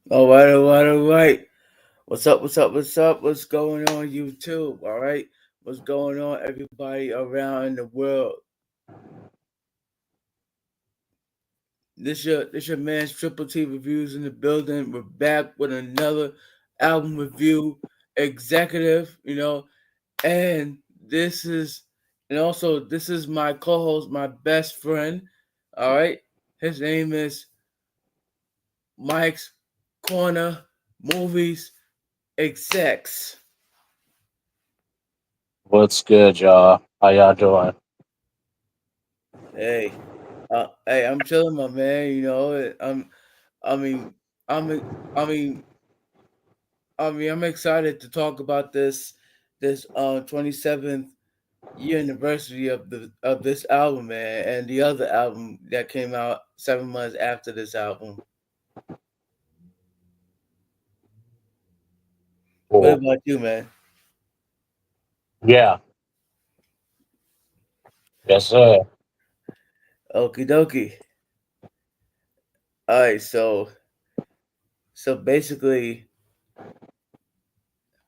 All right. What's up? What's up? What's up? What's going on YouTube? All right. What's going on, everybody around the world? This your man's Triple T reviews in the building. We're back with another album review, executive. And this is and also this is my co-host, my best friend. All right. His name is Mike's Corner Movies Execs. What's good, y'all? How y'all doing? Hey, hey, I'm chilling, my man. I mean, I'm, I mean, I'm excited to talk about this 27th year anniversary of this album, man, and the other album that came out 7 months after this album. What Cool. about you, man? Yeah. Yes, sir. Okie dokie. All right, so basically,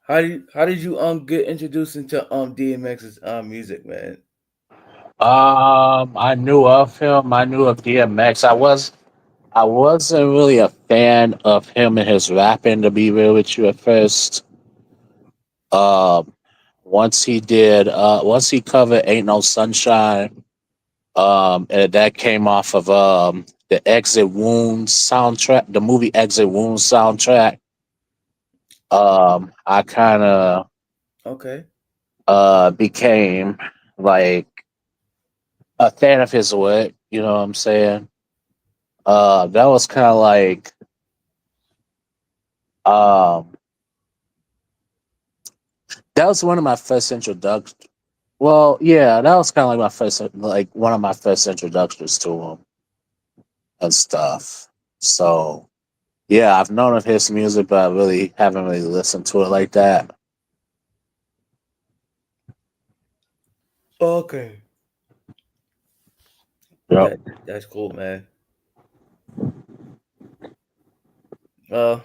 how did you get introduced into DMX's music, man? I knew of him. I knew of DMX. I wasn't really a fan of him and his rapping, to be real with you at first. Um, once he covered "Ain't No Sunshine," and that came off of the Exit Wounds soundtrack, the movie Exit Wounds soundtrack. I kind of Okay. became like a fan of his work. You know what I'm saying? That was kind of like um, that was one of my first introductions. Well, yeah, that was kind of like one of my first introductions to him and stuff. So yeah, I've known of his music, but I really haven't really listened to it like that. Okay. Yep. That that's cool, man. Uh,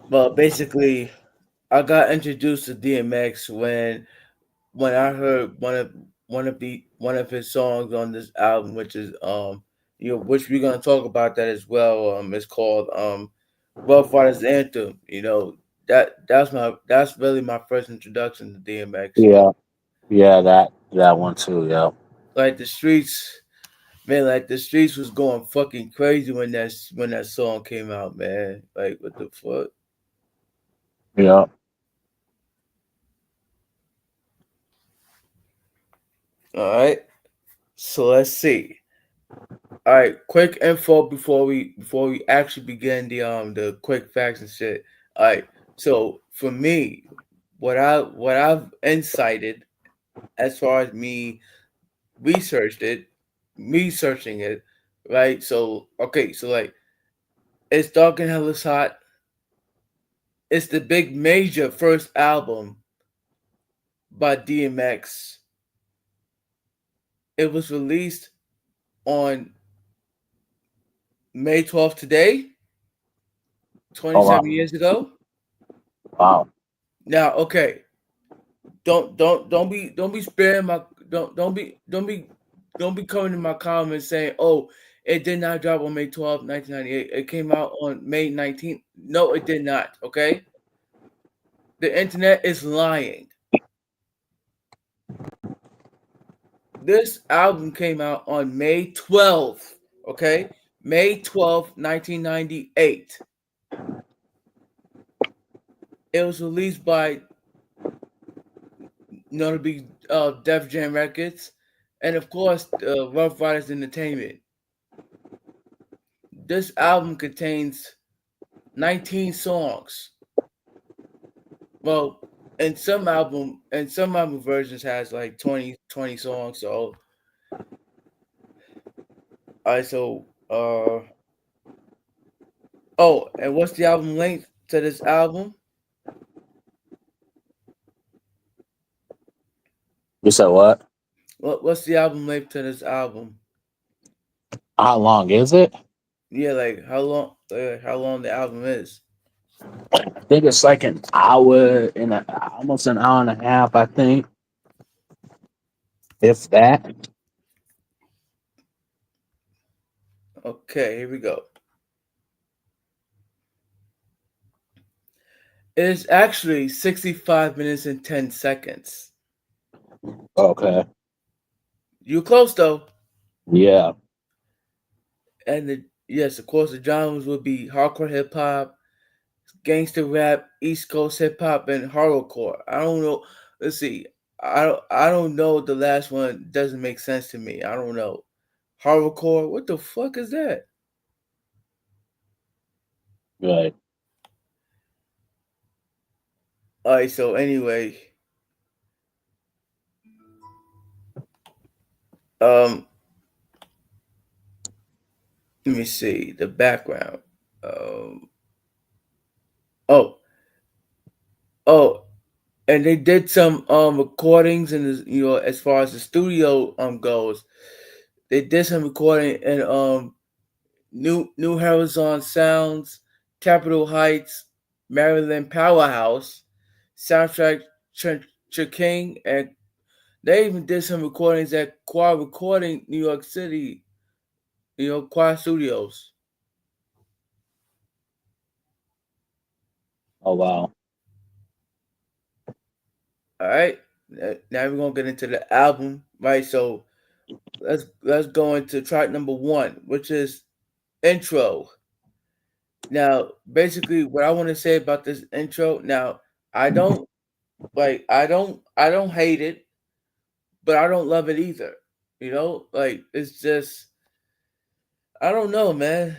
but basically, I got introduced to DMX when I heard one of his songs on this album, which is which we're gonna talk about that as well. It's called Ruff Ryders Anthem. That's really my first introduction to DMX. Yeah, yeah, that one too. Yeah, Like the streets, man, like the streets was going fucking crazy when that song came out, man. Like what the fuck? yeah. All right. So let's see. All right, quick info before we actually begin the quick facts and shit. All right. So for me, what I've incited as far as researched it, me searching it, right? So okay, so like it's Dark and Hell is Hot. It's the big major first album by DMX. It was released on May 12th today, Oh 27 wow, years ago. wow. Now, okay, don't be sparing my don't be coming in my comments saying, "Oh, it did not drop on May 12th, 1998. It came out on May 19th." No, it did not. Okay, the internet is lying. This album came out on May 12th. Okay, May 12th, 1998. It was released by notably Def Jam Records, and of course, Rough Riders Entertainment. This album contains 19 songs. Well, and some album versions has like 20 songs. So, I so oh, and what's the album length to this album? You said what? What's the album length to this album? How long is it? Yeah, like how long the album is. I think it's like an hour and almost an hour and a half. I think, if that. Okay, here we go. It's actually 65 minutes and 10 seconds. Okay. You close though. Yeah. And yes, of course, the genres would be hardcore hip hop, gangster rap, East Coast hip hop, and horrorcore. I don't know. Let's see. I don't know. The last one doesn't make sense to me. I don't know. Horrorcore. What the fuck is that? Right. All right. So anyway, um, let me see the background. Um, oh, oh, and they did some recordings and as far as the studio goes, they did some recording in New Horizon Sounds, Capitol Heights, Maryland Powerhouse, Soundtrack King, and they even did some recordings at Quad Recording, New York City, Quad Studios. Oh wow. All right, now we're gonna get into the album, right? So let's go into track number one, which is intro. Now, basically, what I want to say about this intro. Now, I don't I don't hate it, but I don't love it either. Like it's just I don't know, man.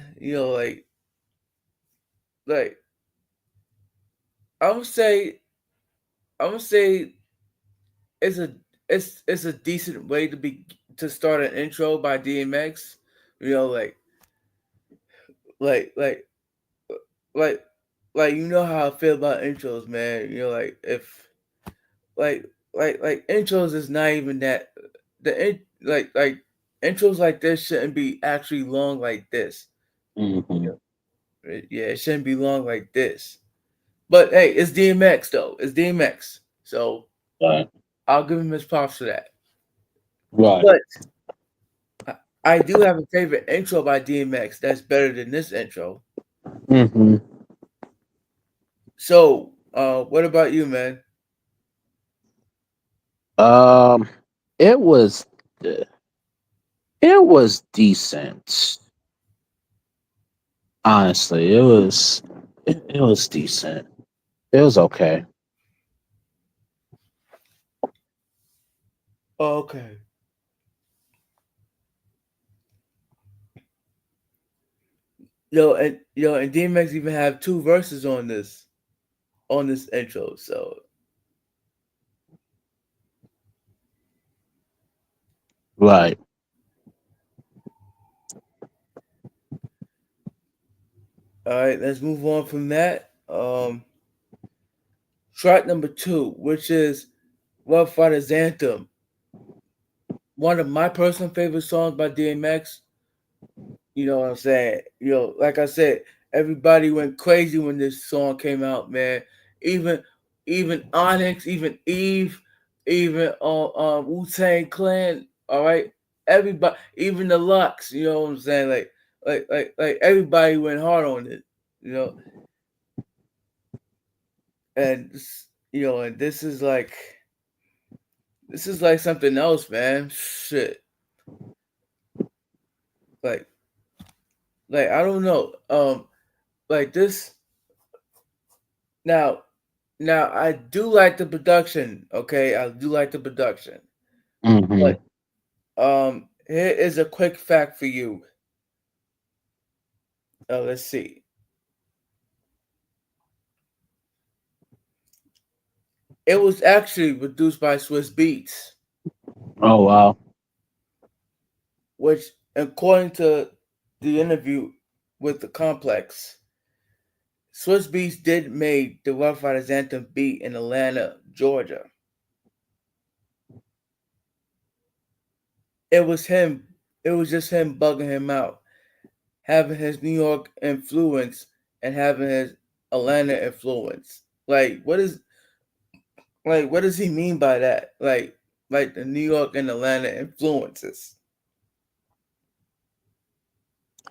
Like I would say I would say it's a it's a decent way to start an intro by DMX. You know, like like like you know how I feel about intros, man. Like like intros is not even that like intros like this shouldn't be actually long like this. Hmm. Yeah, it shouldn't be long like this. But hey, it's DMX though. It's DMX. So Right. I'll give him his props for that. Right. But I do have a favorite intro by DMX that's better than this intro. Hmm. So, what about you, man? Um, it was it was decent. Honestly, it was decent. It was okay. Oh, okay. And DMX even have two verses on this intro. So, Right. all right, let's move on from that. Track number two, which is Ruff Ryders Anthem, one of my personal favorite songs by DMX. You know what I'm saying? Like I said, everybody went crazy when this song came out, man. Even even Onyx, even Eve, even Wu Tang Clan. All right, everybody, even the Lux. You know what I'm saying? Like everybody went hard on it. You know, and and this is like something else, man. Shit, like I don't know. Like this now. Now I do like the production. Okay, I do like the production. Hmm. But here is a quick fact for you. Let's see. It was actually produced by Swiss Beats, Oh wow. which, according to the interview with the Complex, Swiss Beats did make the Rough Riders Anthem beat in Atlanta, Georgia. It was him. It was just him bugging him out. having his New York influence and having his Atlanta influence. What does he mean by that? Like the New York and Atlanta influences.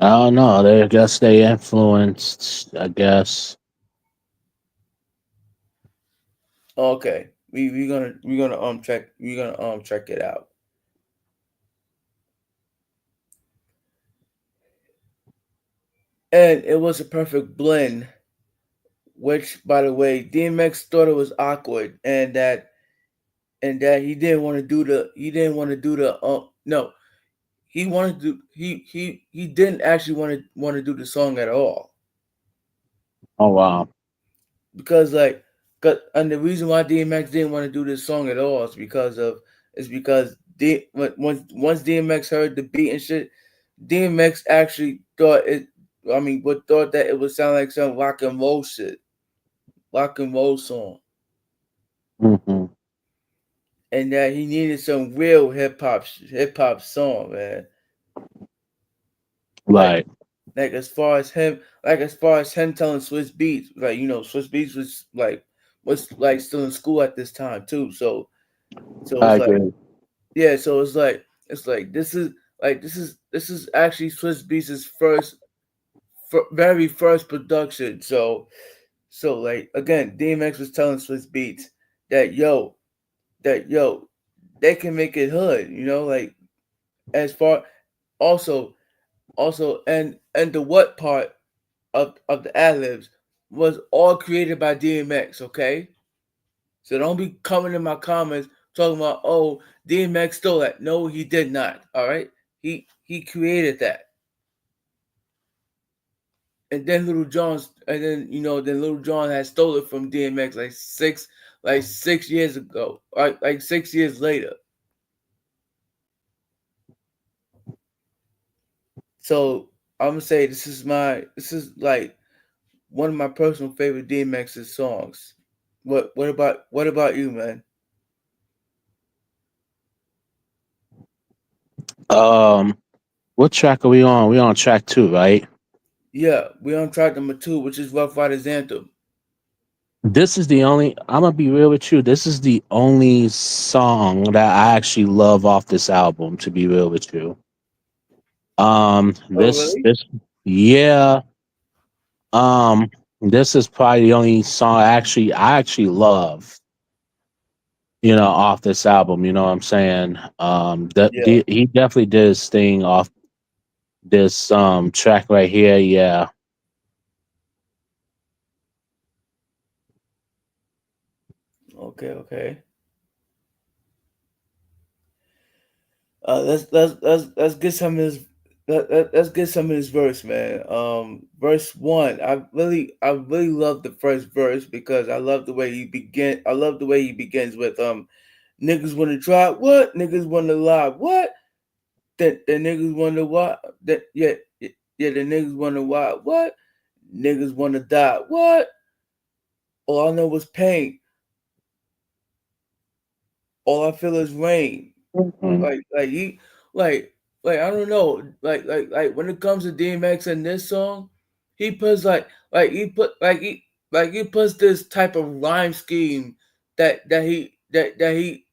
I don't know. I guess they influenced. I guess. Okay, we're gonna check it out. And it was a perfect blend. Which, by the way, DMX thought it was awkward, and that he didn't want to do the no, he wanted to he didn't actually want to do the song at all, Oh wow. because and the reason why DMX didn't want to do this song at all is because once DMX heard the beat and shit, DMX actually thought it. I mean, but thought that it would sound like some rock and roll shit, rock and roll song, Hmm. and that he needed some real hip hop song, man. Like Right. as far as him telling Swiss Beats, Swiss Beats was still in school at this time too. So I it's like, agree. yeah, so it's like this is actually Swiss Beats' very first production. So like again, DMX was telling Swiss Beats that yo, they can make it hood, as far also and the what part of the ad libs was all created by DMX, okay? So don't be coming in my comments talking about, oh, DMX stole that. No, he did not. All right, he created that, and then Little John had stole it from DMX like 6 years ago, like 6 years later. So I'm gonna say this is like one of my personal favorite DMX's songs. What about you, man? Um, what track are we on? We on track 2, right? Yeah, we're on track number 2, which is Rough Riders Anthem. This is the only. I'm gonna be real with you. This is the only song that I actually love off this album. To be real with you. Oh, This really? this yeah. Um, this is probably the only song I actually love. Off this album. You know what I'm saying? Yeah. He definitely did his thing off this track right here. Yeah. Okay. Okay. Let's get some of this. Let's get some of this verse, man. Verse 1. I really love the first verse because I love the way he begin. I love the way he begins with niggas want to try what, niggas want to lie what, the niggas want to what, that yeah, the niggas want to why what, niggas want to die what. All I know was pain. All I feel is rain. Mhm. Like he like I don't know, when it comes to DMX and this song, he puts he put like he puts this type of rhyme scheme that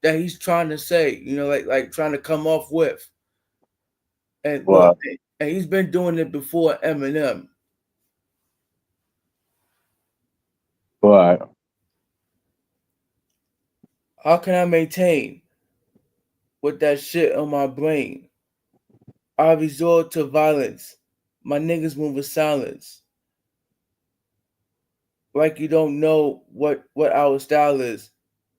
he's trying to say, like trying to come off with. And look, Right. and he's been doing it before Eminem. Right. How can I maintain with that shit on my brain? I resort to violence. My niggas move with silence. Like you don't know what our style is.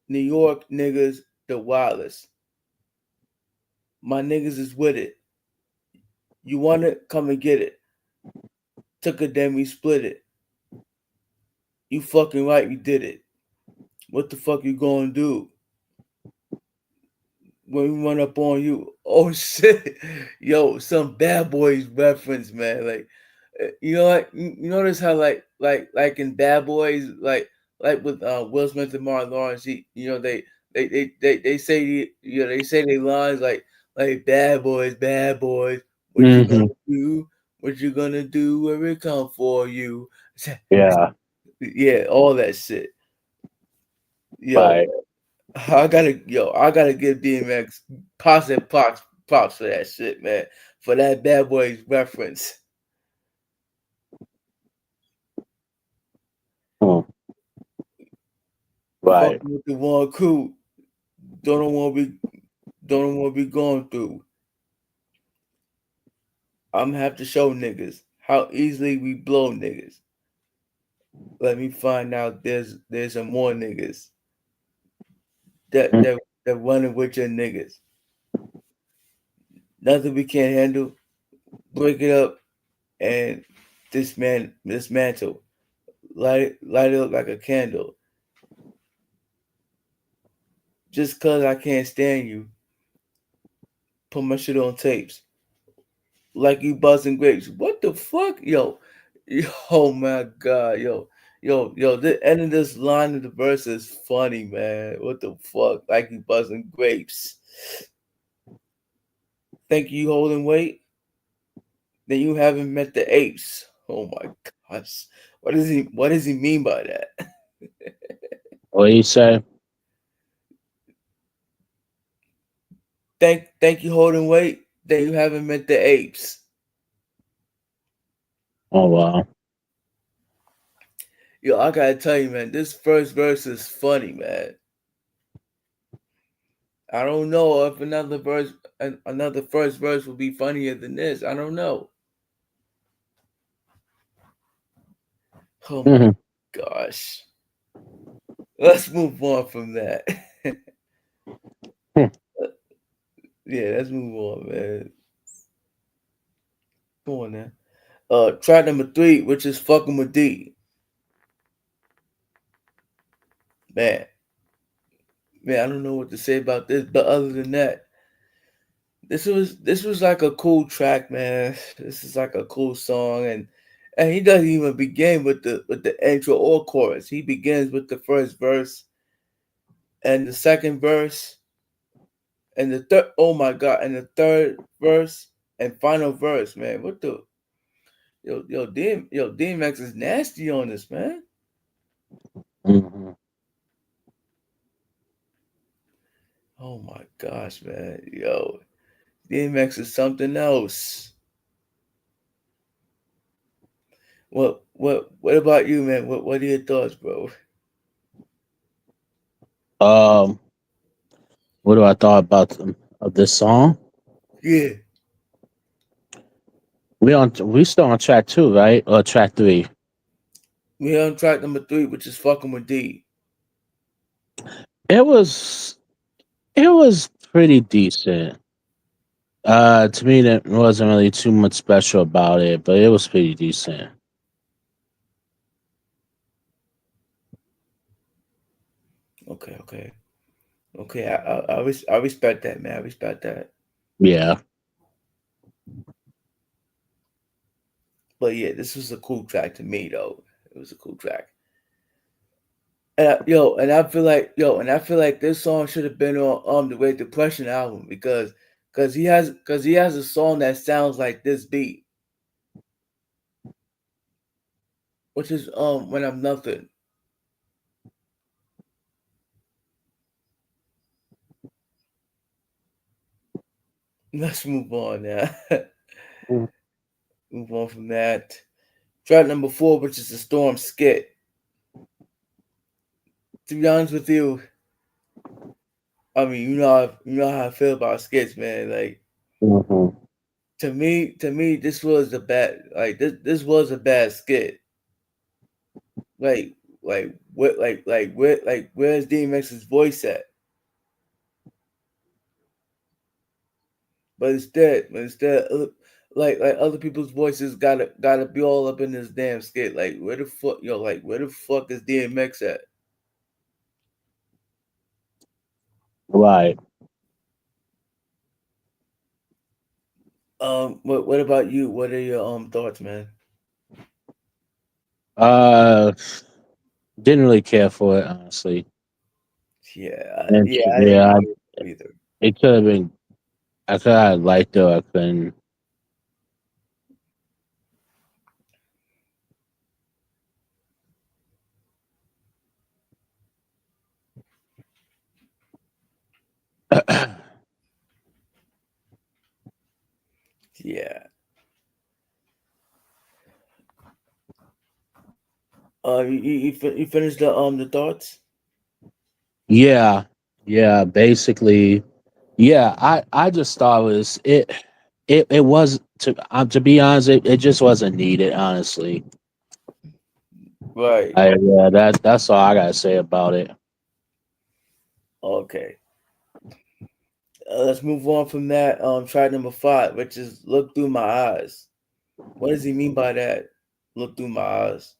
New York niggas, the wildest. My niggas is with it. You want it? Come and get it. Took it, then we split it. You fucking right, we did it. What the fuck you gonna do when we run up on you? Oh shit, yo, some Bad Boys reference, man. Like, you notice how like in Bad Boys, like with Will Smith and Martin Lawrence, they say they lines like bad boys, what you gonna Hmm. do What you gonna do when it come for you? Yeah. Yeah, all that shit. Yo, Right. I gotta give DMX positive props for that shit, man. For that Bad Boys reference. Hmm. Right. Fucking with the one crew. Don't know what we don't know what we going through. I'm gonna have to show niggas how easily we blow niggas. Let me find out there's some more niggas that Mm. that that running with your niggas. Nothing we can't handle. Break it up and dismantle. Light it up like a candle. Just cause I can't stand you, put my shit on tapes. Like you buzzing grapes. What the fuck? Yo, oh my god, yo, the end of this line of the verse is funny, man. What the fuck? Like you buzzing grapes. Think you holding weight? Then you haven't met the apes. Oh my gosh. What does he mean by that? What do you say? Think you holding weight? Then you haven't met the apes. Oh wow. Yo, I gotta tell you, man, this first verse is funny, man. I don't know if another first verse will be funnier than this. I don't know. Oh my Mhm. gosh. Let's move on from that. Yeah, let's move on, man. Come on now. Track number 3, which is fucking with D. Man, man, I don't know what to say about this, but other than that, this was like a cool track, man. This is like a cool song, and he doesn't even begin with the intro or chorus. He begins with the first verse and the second verse and the third. Oh my god! And the third verse and final verse, man. What the DMX is nasty on this, man. Mhm. Oh my gosh, man. DMX is something else. What about you, man? What are your thoughts, bro? Um, what do I thought about of this song? Yeah, We still on track 2, right? Or track 3? we on track number 3, which is fucking with D. It was it was pretty decent. To me, there wasn't really too much special about it, but it was pretty decent. Okay, okay, okay. I respect that, man. I respect that. Yeah. But yeah, this was a cool track to me, though. It was a cool track. And I feel like this song should have been on the Great Depression album because he has a song that sounds like this beat, which is When I'm Nothing. Let's move on now. Mm. Move on from that. Track number 4, which is the Storm Skit. To be honest with you, I mean, you know how I feel about skits, man. Like Mhm. to me, this was a bad this was a bad skit. Like where's DMX's voice at? But instead, like other people's voices gotta be all up in this damn skit. Like where the fuck is DMX at? Right. What about you? What are your thoughts, man? Uh, didn't really care for it honestly. And Yeah, I didn't yeah, care either. it could have been. I could have liked it. Or I couldn't. Yeah. You finished the thoughts? Yeah, yeah. Basically, yeah. I just thought it was to be honest, it just wasn't needed. Honestly, Right. yeah. That's all I gotta say about it. Okay. Let's move on from that. Track number five, which is "Look Through My Eyes." What does he mean by that? Look through my eyes.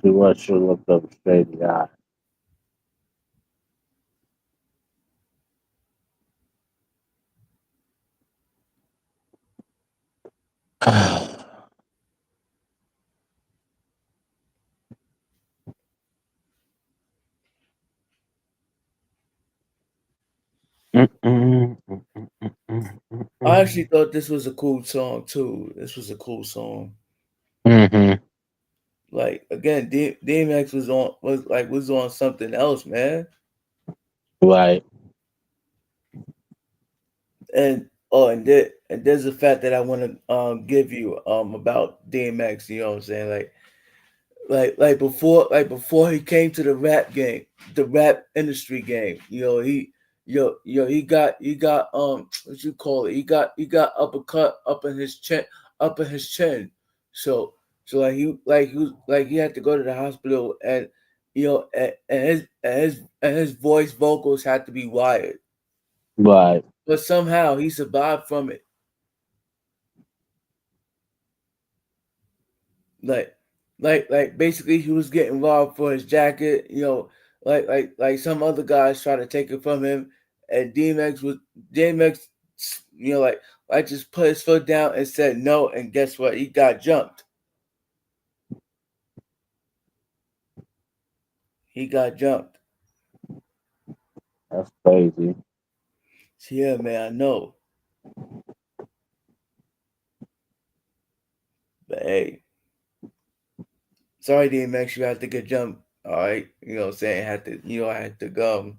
He was should look up straight in the eye. I actually thought this was a cool song too. This was a cool song. Mm-hmm. Like again, DMX was on something else, man. Right, And and there's a fact that I want to give you about DMX. You know what I'm saying? Like before he came to the rap game, the rap industry game. He got what you call it? He got uppercut up in his chin. So he had to go to the hospital, and his voice vocals had to be wired, right, but somehow he survived from it. like basically he was getting robbed for his jacket, like some other guys tried to take it from him, and DMX, like just put his foot down and said no, and guess what? He got jumped. He got jumped. that's crazy. So, yeah, man, I know. But hey, sorry DMX, you had to get jumped. All right, what I'm saying, I had to go.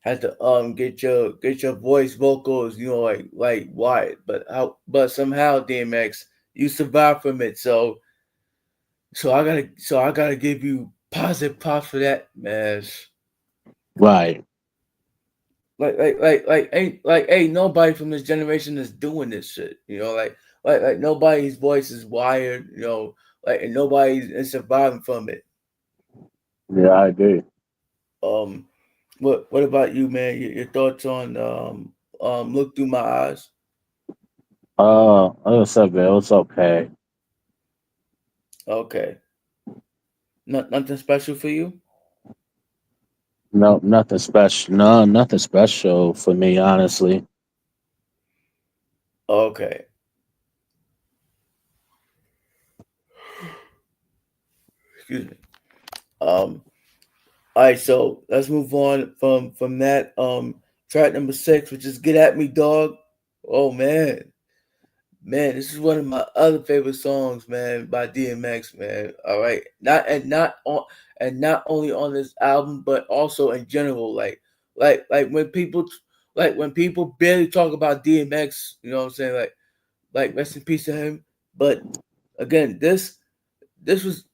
Had to get your voice vocals, like wide, but somehow DMX, you survived from it. So I gotta give you positive props for that, man. Right, Ain't nobody from this generation is doing this shit. Like nobody's voice is wired, and nobody's is surviving from it. yeah, I agree. Um, what about you, man? Your thoughts on Look Through My Eyes? Like I said, man, it was okay. Okay. Nothing special for you? No, nothing special. No, nothing special for me, honestly. Okay. Excuse me. Um. All right. So let's move on from that. Track number six, which is "Get at Me, Dog." Oh man, this is one of my other favorite songs, man, by DMX, man. All right. Not only on this album, but also in general. Like when people barely talk about DMX, you know what I'm saying? Like rest in peace to him. But again, this was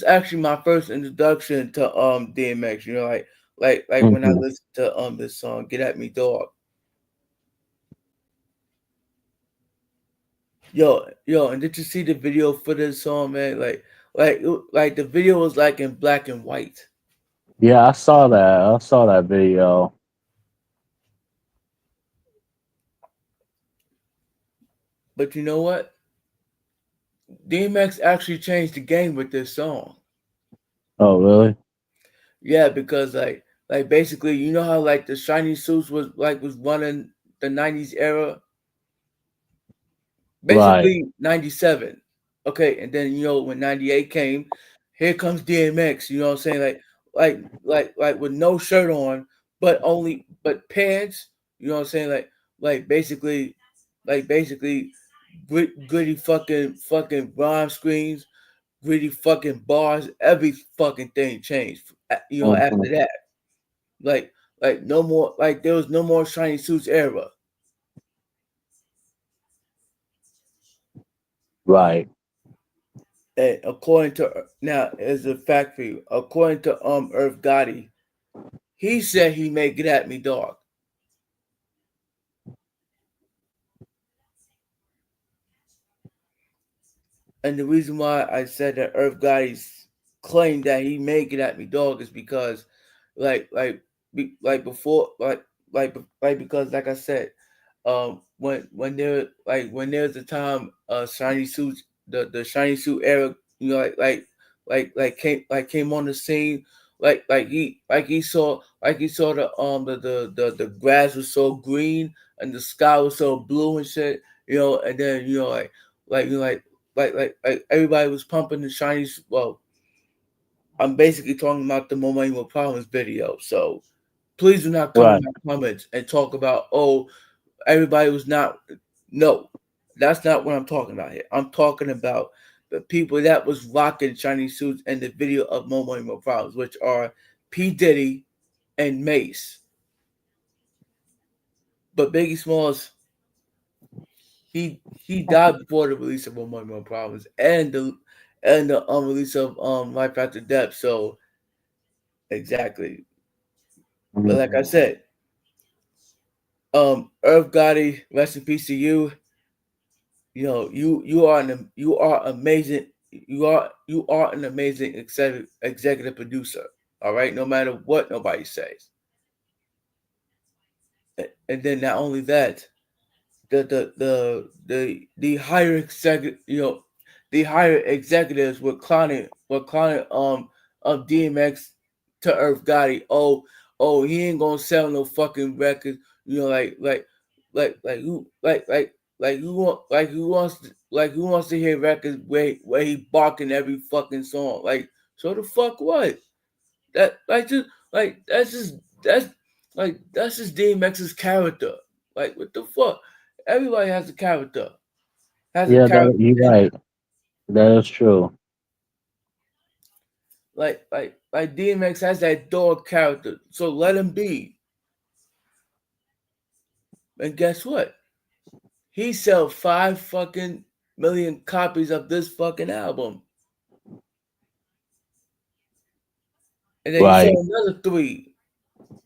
actually my first introduction to DMX. Like when I Hmm. listened to this song, "Get at Me, Dog." Yo, and did you see the video for this song, man? Like the video was like in black and white. Yeah, I saw that. I saw that video. But you know what? DMX actually changed the game with this song. Oh, really? Yeah, because like basically, you know how like the shiny suits was running the '90s era, Right. basically '97. Okay, and then when '98 came, here comes DMX. You know what I'm saying? Like with no shirt on, but pants. You know what I'm saying? Like basically, like basically, gritty fucking rhyme screens, gritty fucking bars. Every fucking thing changed. Hmm. After that, like no more, like there was no more shiny suits era. Right. And according to now, is a fact for you. According to Earth Gotti, he said he may get at me, dog. And the reason why I said that Earth Gotti's claim that he may get at me, dog, is because, like, like, like before, like because, like I said, when there's a time, shiny suits, the shiny suit era, you know, came on the scene, like he saw the grass was so green and the sky was so blue and shit, you know, and then you know like you know, like everybody was pumping the shiny. Well, I'm basically talking about the Millennial Problems video. So please do not come in Right. my comments and talk about, oh, everybody was not. No, that's not what I'm talking about here. I'm talking about the people that was rocking shiny suits in the video of Millennial Problems, which are P Diddy and Mace. But Biggie Smalls, he died before the release of Millennial Problems and the release of Life After Death. So exactly. But like I Mhm. said, Irv Gotti, rest in peace to you. You know, you are amazing. You are an amazing executive producer. All right, no matter what nobody says. And then not only that, the higher executive, you know, the higher executives were clowning of DMX to Earth Gotti. Oh, he ain't gonna sell no fucking records. You know, like who who wants to hear records where he barking every fucking song. Like, so the fuck what? That like just like that's that's just DMX's character. Like, what the fuck? Everybody has a character. Has a Yeah, that character, you're and right. That is true. like DMX has that dog character. So let him be. And guess what? He sell 5 fucking million copies of this fucking album, and then he Right. sold another 3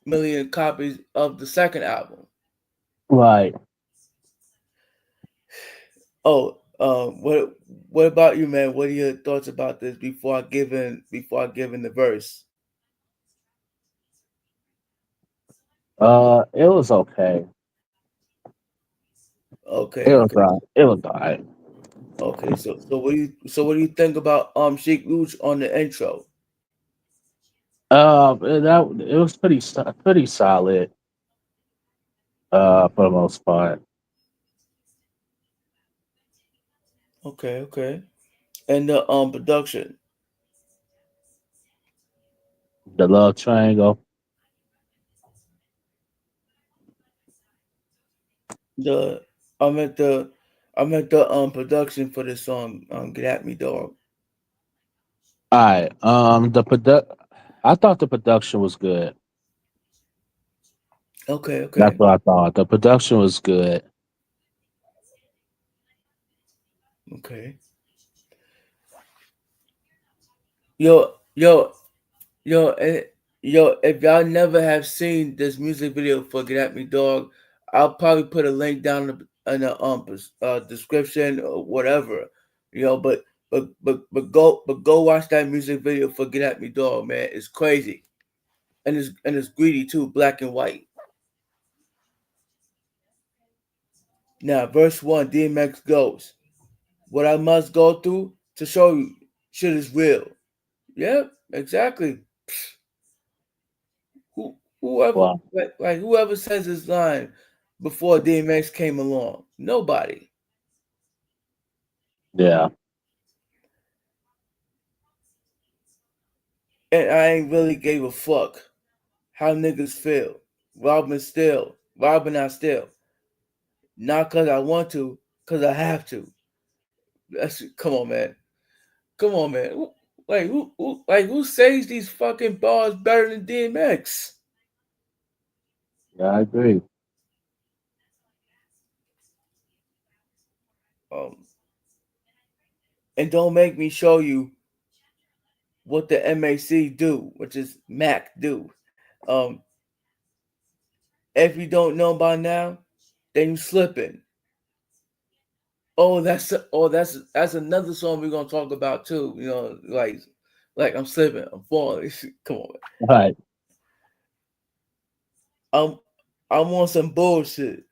million copies of the second album. Right. Oh, what about you, man? What are your thoughts about this before I give in the verse? It was okay. Okay, okay, It was alright. okay. So what do you think about Sheik Luch on the intro? It was pretty solid. For the most part, Okay, okay. And the production. the love triangle. The I meant the I meant the production for the song Get At Me Dog. Alright. I thought the production was good. Okay, That's okay, what I thought. The production was good. okay. Yo, yo, yo, yo, if y'all never have seen this music video for Get At Me Dog, I'll probably put a link down in the description or whatever. You know, but go watch that music video for Get At Me Dog, man. It's crazy. And it's greedy too, black and white. Now, verse 1, DMX goes, what I must go through to show you shit is real. Yep, exactly. Whoever Well, whoever says this line before DMX came along, nobody. yeah, And I ain't really gave a fuck how niggas feel. Robbing I still. Not cause I want to, cause I have to. That's come on, man. Come on, man. Who says these fucking bars better than DMX? yeah, I agree. Um, And don't make me show you what the MAC do, which is Mac do. Um, if you don't know by now, then you slipping. That's another song we're gonna talk about too. Like I'm slipping, I'm falling. Come on, Right. I'm I'm on some bullshit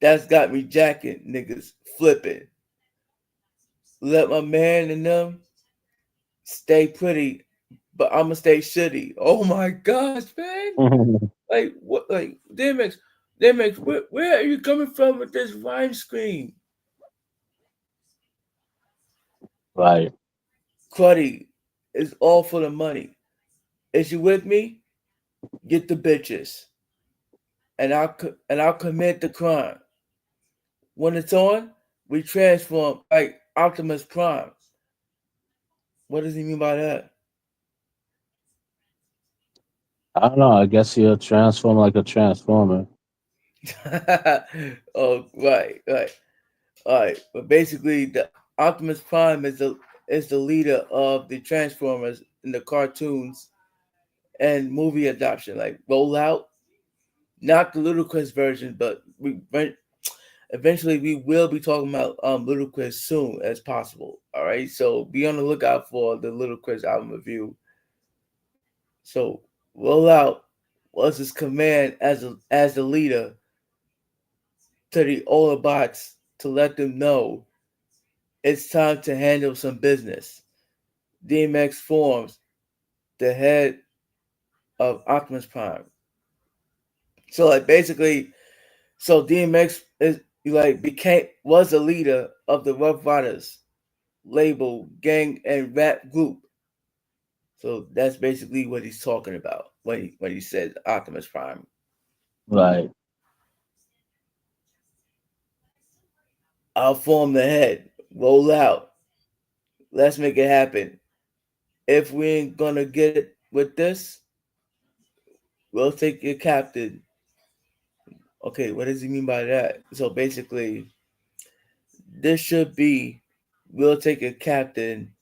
that's got me jacking niggas flipping. Let my man and them stay pretty, but I'ma stay shitty. Oh my gosh, man! Like what? Like DMX, where are you coming from with this rhyme scheme? Right. Cruddy is all for the money. Is you with me? Get the bitches, and I'll commit the crime. When it's on, we transform like Optimus Prime. What does he mean by that? I don't know. I guess he'll transform like a transformer. Oh, right. All right, but basically, the Optimus Prime is the leader of the Transformers in the cartoons and movie adoption, like rollout. Not the Ludacris version, but eventually we will be talking about Ludacris soon as possible. All right, so be on the lookout for the Ludacris album review. So rollout was his command as the leader to the Autobots to let them know it's time to handle some business. DMX forms the head of Optimus Prime. So like basically, so DMX is like became was the leader of the Ruff Ryders label, gang, and rap group. So that's basically what he's talking about when he says Optimus Prime. Right. I'll form the head, roll out, let's make it happen. If we ain't gonna get it with this, we'll take your captain. Okay, what does he mean by that? So basically, this should be we'll take a captain,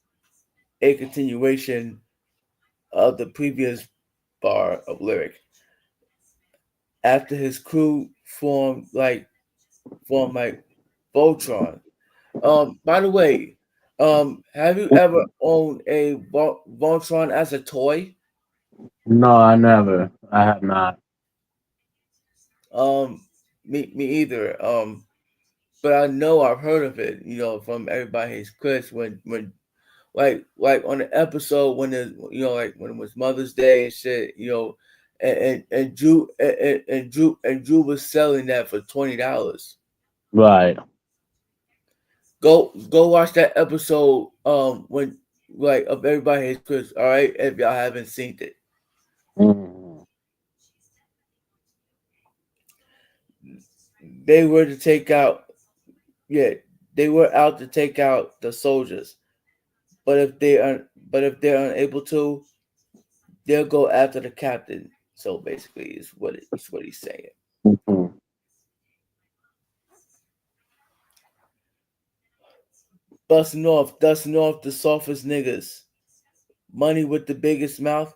a continuation of the previous bar of lyric. After his crew formed like Voltron. By the way, have you ever owned a Voltron as a toy? No, I never. I have not. Um, me either. But I know I've heard of it. From everybody hates Chris when like on the episode when like when it was Mother's Day and shit. And Drew was selling that for $20. Right. Go watch that episode when like of everybody hates Chris. All right, if y'all haven't seen it, Mhm. they were to take out. Yeah, they were out to take out the soldiers. But if they're unable to, they'll go after the captain. So basically, it's what he's saying. Mhm. Dusting off the softest niggas. Money with the biggest mouth.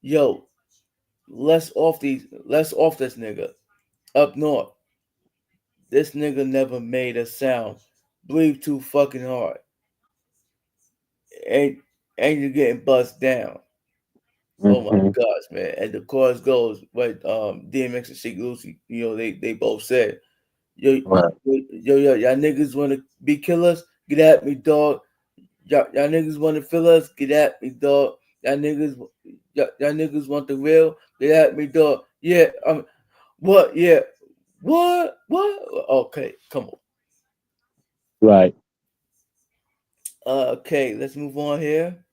Yo, let's off this nigga. Up north, this nigga never made a sound. Breathe too fucking hard. And and you're getting bust down. Oh my Mhm. gosh, man. And the chorus goes, what DMX and Sheik Lucy, they both said, Right. y'all niggas wanna be killers? Get at me, dog. Y'all niggas wanna fill us? Get at me, dog. Y'all niggas want the real? Get at me, dog. Yeah, what? Yeah. What? Okay, come on. Right. Okay, let's move on here.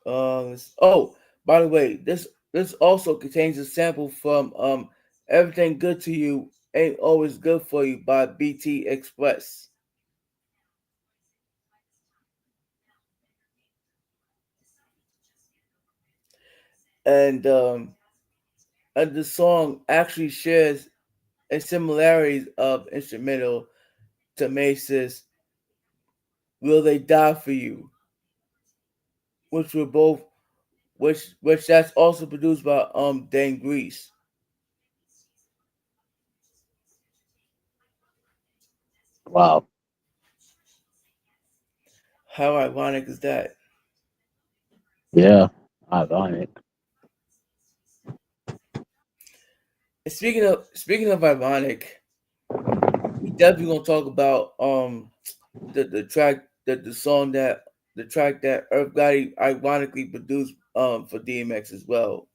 Oh, by the way, this also contains a sample from "Everything Good to You Ain't Always Good for You" by BT Express, and the song actually shares a similarities of instrumental to Mace's "Will They Die for You," which were both which that's also produced by Dan Grease. Wow. How ironic is that? Yeah. Ironic. And speaking of ironic, we definitely gonna talk about the track that the song that the track that Earth Gotti ironically produced for DMX as well.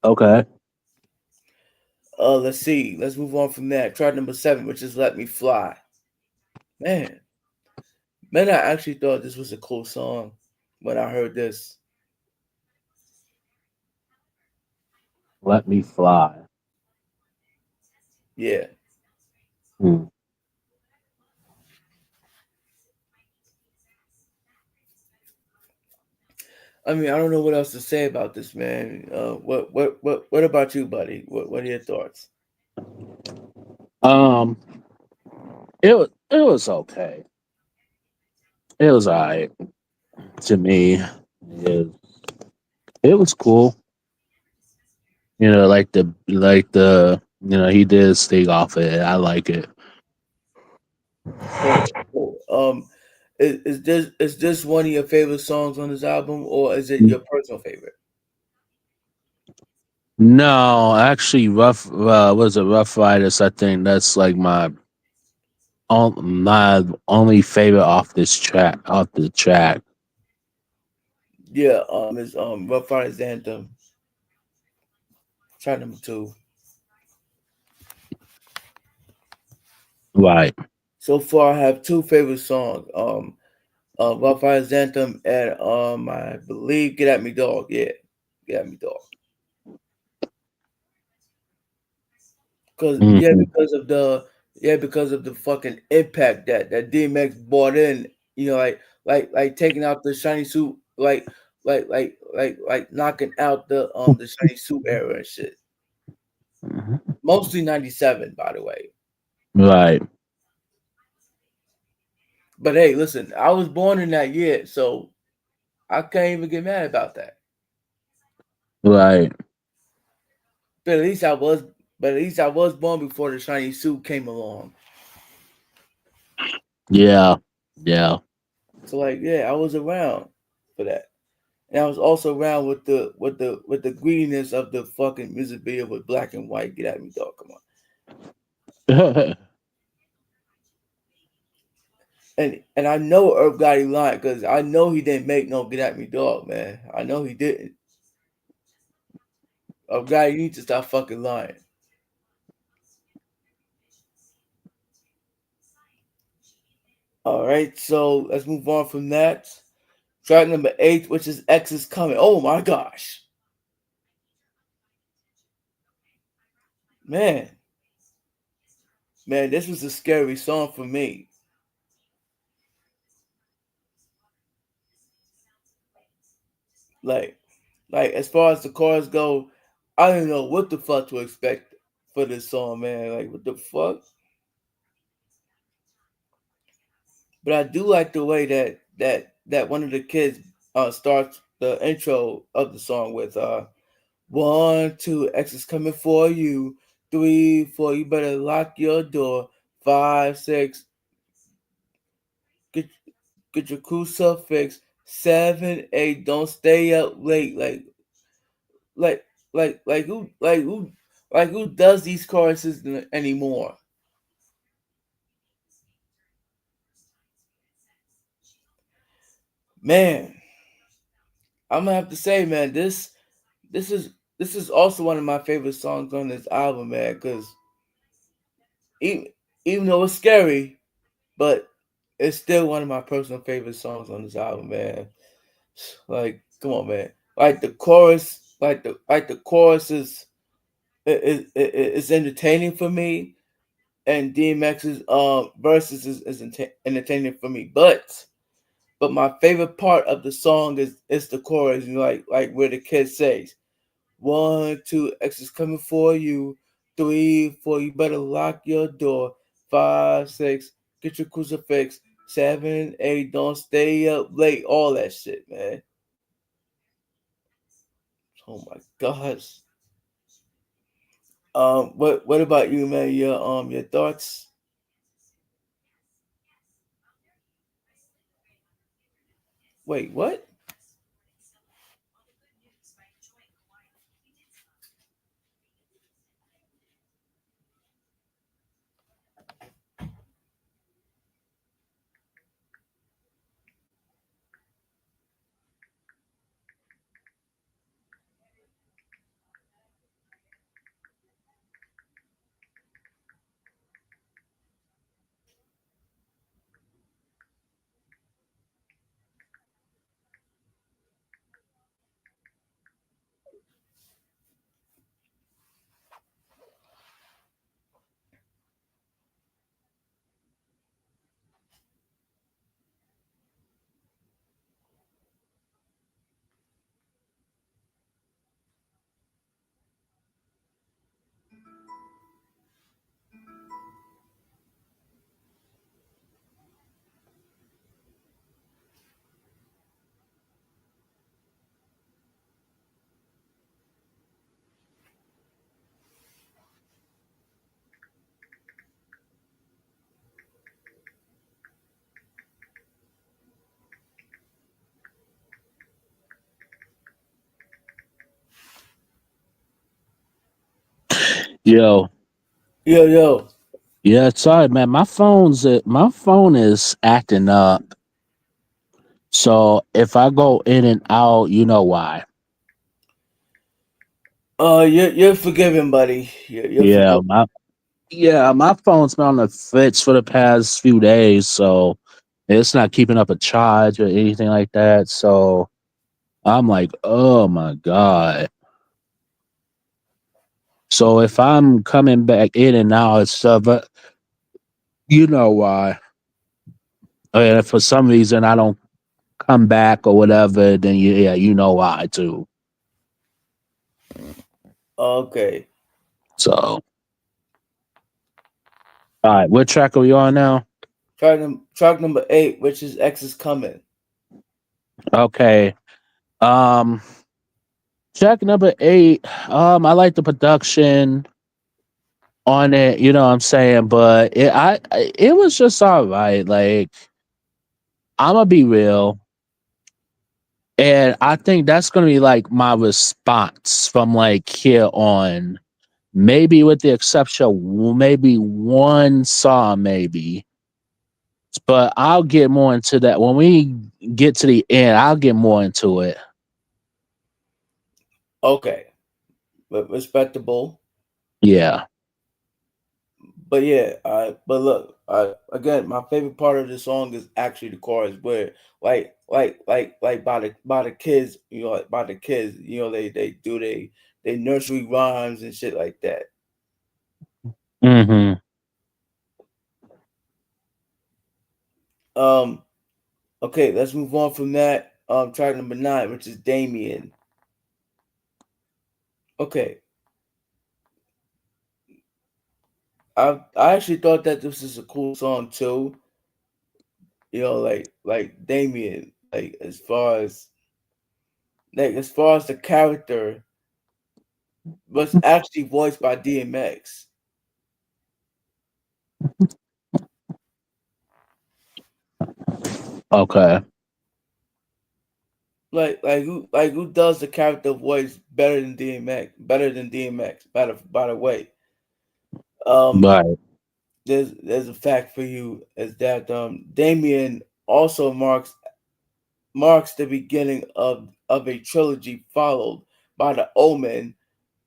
Okay. Let's see. Let's move on from that. Track number 7, which is "Let Me Fly." Man, man, I actually thought this was a cool song when I heard this. Let me fly. Yeah, Hmm. I mean, I don't know what else to say about this, man. What about you, buddy? What are your thoughts? Um. It was okay. It was alright to me. It, it was cool. He did his thing off of it. I like it. Cool, cool. Is this one of your favorite songs on this album, or is it your personal favorite? No, actually, was it Rough Riders? I think that's like my only favorite off this track. Off the track, Yeah, it's Ruff Ryders Anthem, track number 2. right? So far, I have two favorite songs. Ruff Ryders Anthem and I believe "Get at Me, Dog." Yeah, "Get at Me, Dog." Cause yeah, Hmm. because of the fucking impact that DMX brought in. You know, like taking out the shiny suit, like knocking out the shiny suit era and shit. Mostly '97, by the way. Right, But hey, listen, I was born in that year, so I can't even get mad about that. right. But at least I was, but at least I was born before the shiny suit came along. Yeah, yeah. So like, yeah, I was around for that. And I was also around with the greediness of the fucking music video with black and white. Get at me, dog. Come on. And I know Herb Gotti lying because I know he didn't make no Get at Me, dog, man. I know he didn't. Herb Gotti, you need to stop fucking lying. All right, so let's move on from that. Track number 8, which is X is Coming. Oh my gosh, man, man, this was a scary song for me. Like, like as far as the chorus go, I didn't know what the fuck to expect for this song, man. Like, what the fuck? But I do like the way that one of the kids starts the intro of the song with 1, 2, X is coming for you. 3, 4, you better lock your door. 5, 6, get get your crucifix. 7, 8, don't stay up late. Like who does these choruses anymore? Man, I'm gonna have to say, man, this is this is also one of my favorite songs on this album, man. Because even even though it's scary, but it's still one of my personal favorite songs on this album, man. Like, come on, man. Like the chorus, like the chorus is entertaining for me, and DMX's verses is entertaining for me. But my favorite part of the song is the chorus, like where the kid says, 1, 2, X is coming for you. 3, 4, you better lock your door. 5, 6, get your crucifix. 7, 8, don't stay up late. All that shit, man. Oh my gosh. What about you, man? Your thoughts? Wait, what? Yo, Yo, yo. yeah, sorry, man. My phone is acting up. So if I go in and out, you know why. You're forgiven, buddy. You're Yeah, forgiven. my phone's been on the fritz for the past few days, so it's not keeping up a charge or anything like that. So I'm like, oh my god. So if I'm coming back in and out and stuff, you know why. And if for some reason I don't come back or whatever, then yeah, you know why too. Okay. So, all right, what track are we on now? Track number 8, which is X is coming. Okay. Um, track number 8. I like the production on it. You know what I'm saying, but it was just all right. Like I'm gonna be real, and I think that's gonna be like my response from like here on. Maybe with the exception of maybe one song, maybe. But I'll get more into that when we get to the end. I'll get more into it. Okay. But respectable. Yeah, But yeah, but look, again, my favorite part of the song is actually the chorus where like by the kids, like by the kids, they do they nursery rhymes and shit like that. hmm Um, okay, let's move on from that. Track number 9, which is Damien. Okay, I actually thought that this is a cool song too. Like Damien, like as far as the character was actually voiced by DMX. okay, Like who does the character voice better than DMX? Better than DMX. By the way, um, right, there's a fact for you is that Damien also marks the beginning of a trilogy followed by the Omen,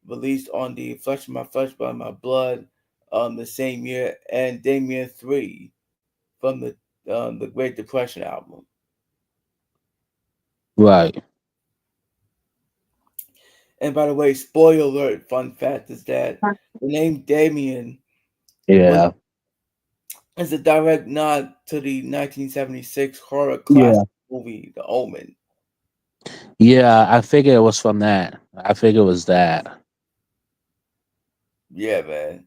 released on the Flesh of My Flesh, Blood of My Blood, the same year, and Damien 3 from the Great Depression album. right, And by the way, spoiler alert, fun fact is that the name Damien was yeah, is a direct nod to the 1976 horror yeah, classic movie The Omen. yeah. I figured it was from that. I figured it was that. Yeah, man.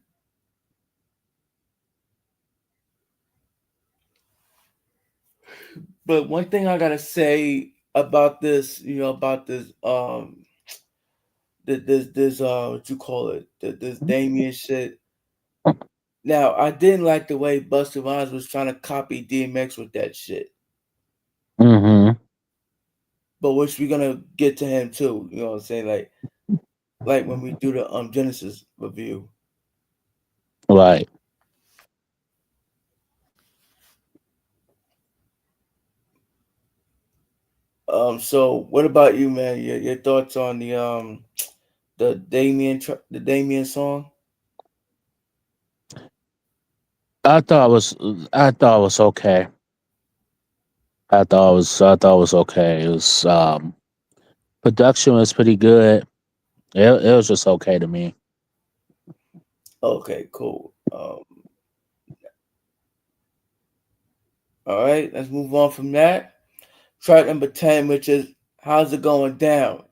But one thing I gotta say about this, about this, this, what you call it, this Damien shit. Now, I didn't like the way Busta Rhymes was trying to copy DMX with that shit. Mm-hmm. But which we're gonna get to him too. You know what I'm saying? Like when we do the Genesis review. Right. So what about you, man? Your thoughts on the Damien song? I thought it was I thought it was okay. I thought it was okay. It was production was pretty good. It was just okay to me. Okay, cool. All right, let's move on from that. Track number 10, which is "How's It Going Down."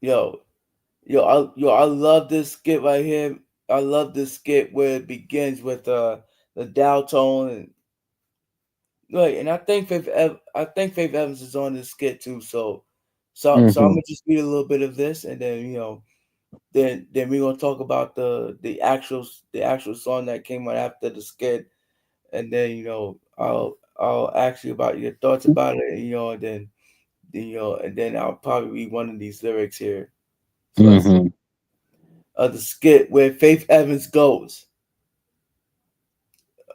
Yo, I love this skit right here. I love this skit where it begins with the dial tone and right, and I think Faith Evans is on this skit too. So I'm Hmm. gonna just read a little bit of this, and then then we're gonna talk about the actual song that came out after the skit, and then I'll ask you about your thoughts about it, and and then I'll probably read one of these lyrics here. So let's see. Hmm. The skit where Faith Evans goes.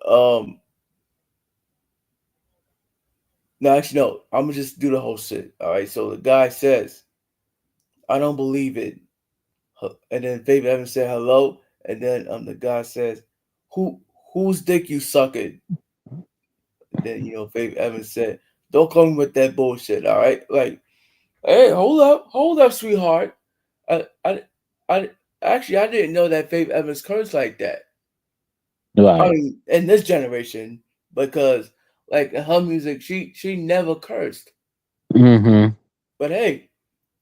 Um, no, actually, no. I'm gonna just do the whole shit. All right. So the guy says, "I don't believe it," and then Faith Evans said, "Hello," and then the guy says, "Who whose dick you sucking?" Then Faith Evans said, "Don't come with that bullshit." All right. Like, hey, hold up, sweetheart. I I I actually I didn't know that Faith Evans cursed like that. I Right. mean, in this generation, because like in her music, she never cursed. Hmm. But hey,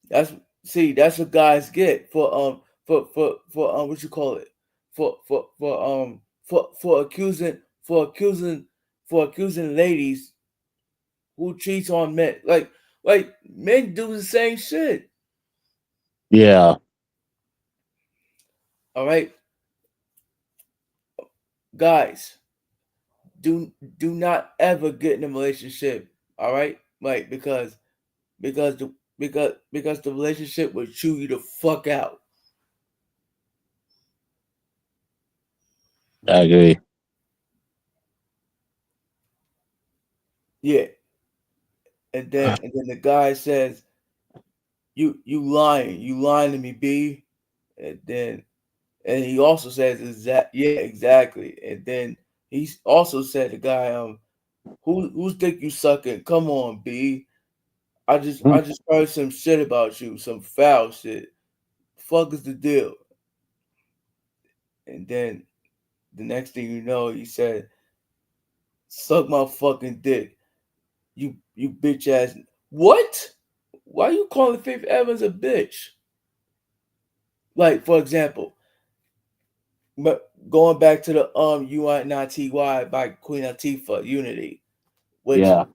that's that's what guys get for what you call it for accusing for accusing for accusing ladies who cheats on men. Like men do the same shit. Yeah. All right, guys, do do not ever get in a relationship. All right, like because the because the relationship will chew you the fuck out. I agree. Yeah, and then the guy says, you lying to me, B. And then and he also says yeah, exactly. And then he also said the guy who's dick you sucking? Come on, B. I just heard some shit about you, some foul shit. Fuck is the deal? And then the next thing you know, he said, "Suck my fucking dick, you bitch ass." What? Why you calling Faith Evans a bitch? Like for example, but going back to the UNITY by Queen Latifah Unity, which Yeah.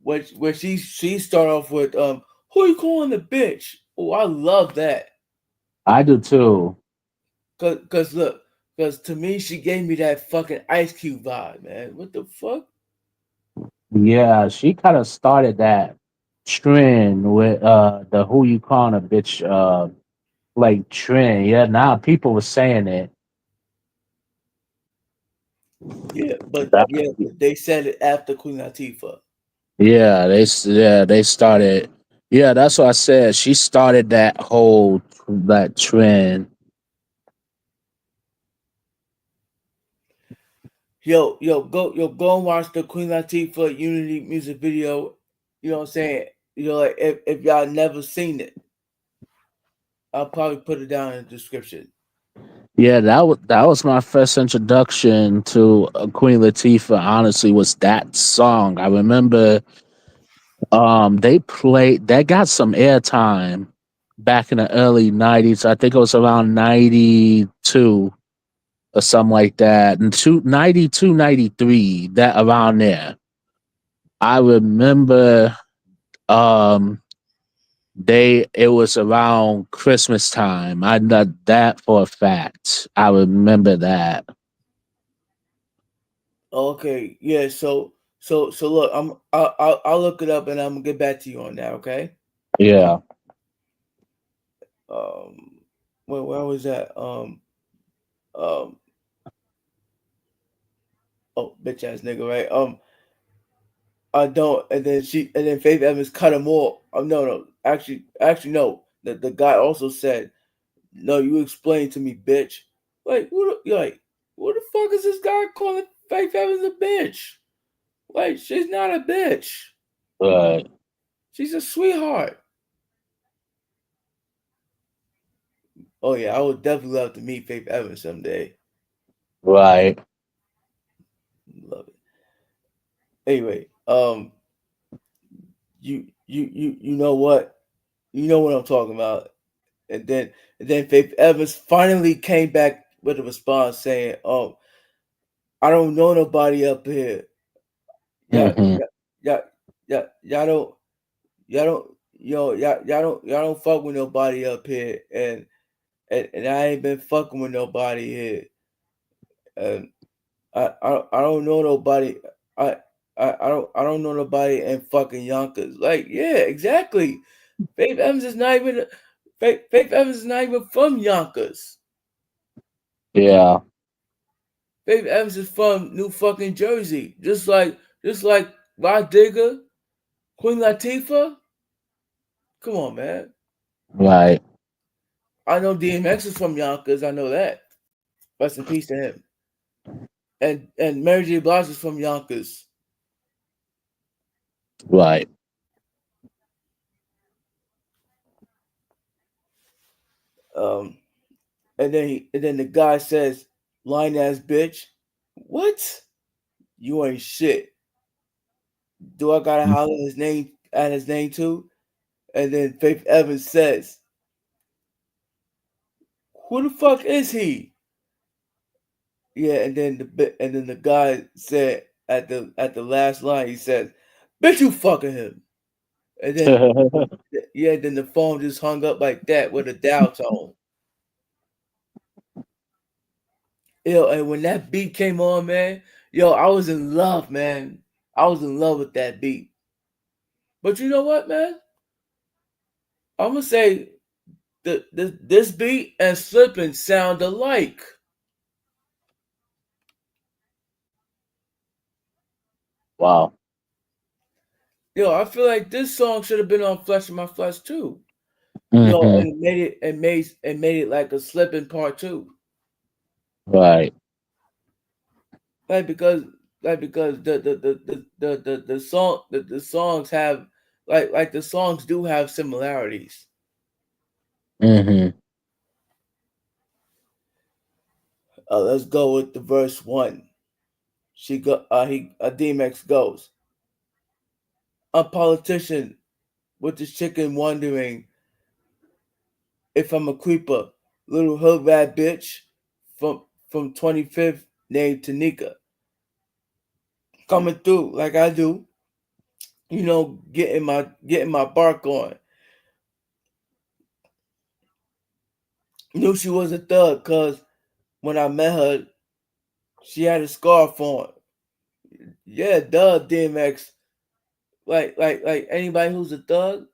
where she start off with who you calling a bitch? Oh, I love that. I do too. Cause look, cause to me she gave me that fucking Ice Cube vibe, man. What the fuck? Yeah, she kind of started that trend with the who you calling a bitch like trend. Yeah, now people were saying it. Yeah, That- but they said it after Queen Latifah. yeah, they started. Yeah, that's what I said. She started that trend. Go and watch the Queen Latifah Unity music video. You know what I'm saying? Like if y'all never seen it, I'll probably put it down in the description. Yeah, that was my first introduction to Queen Latifah. Honestly, was that song? I remember they got some airtime back in the early '90s. I think it was around '92 or something like that, and 92, 93, that around there. I remember um it was around Christmas time. I know that for a fact. I remember that. Okay, yeah. So look, I'll look it up and I'm gonna get back to you on that. Okay. Yeah. Um, where was that? Um. Oh, bitch ass nigga, right? I don't. And then Faith Evans cut him off. Oh no, no. Actually, no. The guy also said, "No, you explain to me, bitch." Like, what the fuck is this guy calling Faith Evans a bitch? Like, she's not a bitch. Right. She's a sweetheart. Oh yeah, I would definitely love to meet Faith Evans someday. Right. Love it. Anyway, you know what? You know what I'm talking about. And then Faith Evans finally came back with a response saying, "Oh, I don't know nobody up here. Yeah, Hmm. yeah, yeah, yeah. Y'all don't, y'all don't fuck with nobody up here, and I ain't been fucking with nobody here. And I don't know nobody. I I don't know nobody in fucking Yonkers. Like, yeah, exactly. Faith Evans is not even Faith Evans is not even from Yonkers. Yeah. Faith Evans is from New fucking Jersey. Just like Rod Digger, Queen Latifah. Come on, man. Right. I know DMX is from Yonkers. I know that. Rest in peace to him. And Mary J. Blige is from Yonkers. Right. Um, and then the guy says, "Lying ass bitch." What? You ain't shit. Do I gotta holler his name too? And then Faith Evans says, "Who the fuck is he?" Yeah, and then the guy said at the last line, he says, "Bitch, you fucking him." And then yeah, then the phone just hung up like that with a dial tone. Yo, and when that beat came on, man, yo, I was in love, man. I was in love with that beat. But you know what, man? I'm gonna say this beat and Slippin' sound alike. Wow. Yo, I feel like this song should have been on Flesh of My Flesh too. Yo, Hmm. and made it like a Slippin' part two. Right. Like because the songs have like the songs do have similarities. Hmm. Let's go with the verse one. DMX goes. A politician with this chicken wondering if I'm a creeper, little hood rat bitch from 25th named Tanika coming through like I do, getting my bark on. Knew she was a thug cause when I met her, she had a scarf on. Yeah, duh, DMX. Like anybody who's a thug,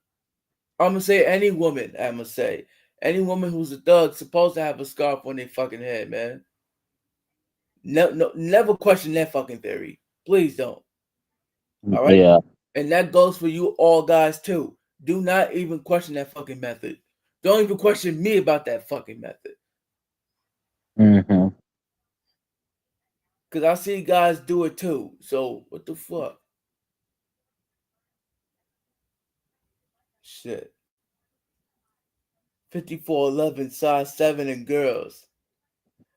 I'm gonna say any woman. I'm gonna say any woman who's a thug supposed to have a scarf on their fucking head, man. No, no, never question that fucking theory. Please don't. All right, Yeah. and that goes for you all guys too. Do not even question that fucking method. Don't even question me about that fucking method. Hmm. Cause I see guys do it too. So what the fuck? Shit. 5411 size 7 and girls.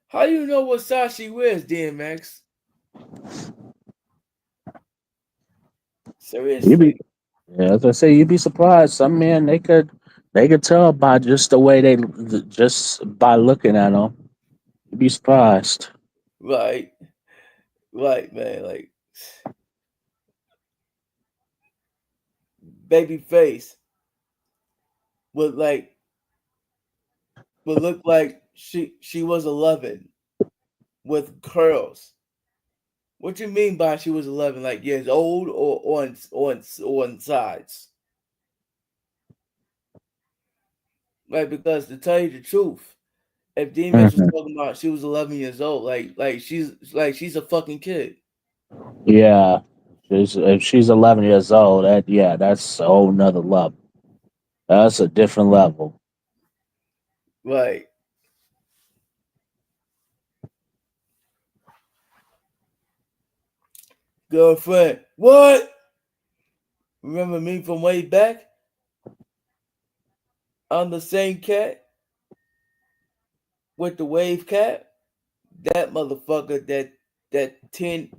How you know what size she wears, DMX? You be Seriously. Yeah, as I say, you'd be surprised. Some men they could They could tell by just the way they, just by looking at them. You'd be surprised. Right, right, man. Like baby face would like would look like she was 11 with curls. What you mean by she was 11? Like years old or on sides? Right, because to tell you the truth, if DMX was Mhm. talking about she was 11 years old, she's a fucking kid. Yeah, if she's 11 years old, that's a whole nother level. That's a different level. Right, girlfriend. What? Remember me from way back? I'm the same cat with the wave cap. That motherfucker that 10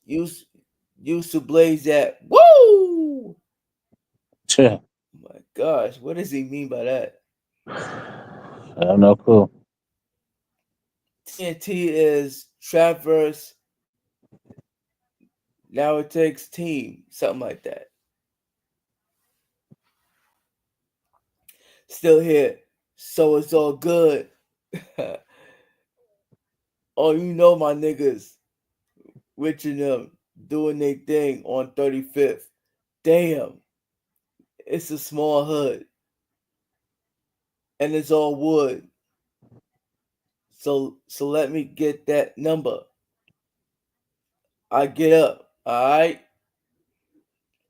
used used to blaze that. Woo! I My gosh, what does he mean by that? don't know. Cool. TNT is Traverse. Now it takes team, something like that. Still here, so it's all good. Oh, you know my niggas, Rich and them, doing their thing on 35th. Damn, it's a small hood, and it's all wood. So let me get that number. I get up, alright?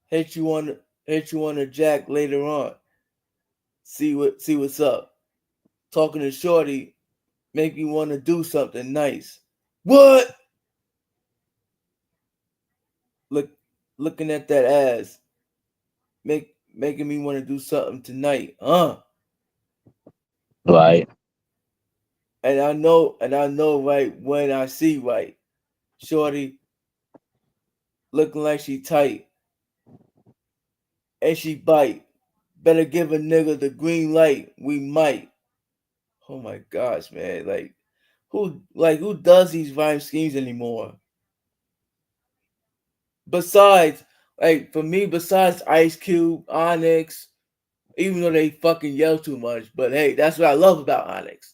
Hit you on the jack later on. See what's up. Talking to Shorty make me want to do something nice. What? Look, looking at that ass, making me want to do something tonight. Right. And I know right when I see right. Shorty looking like she tight and she bite. Better give a nigga the green light. We might. Oh my gosh, man! Who does these rhyme schemes anymore? Besides, like for me, besides Ice Cube, Onyx, even though they fucking yell too much. But hey, that's what I love about Onyx.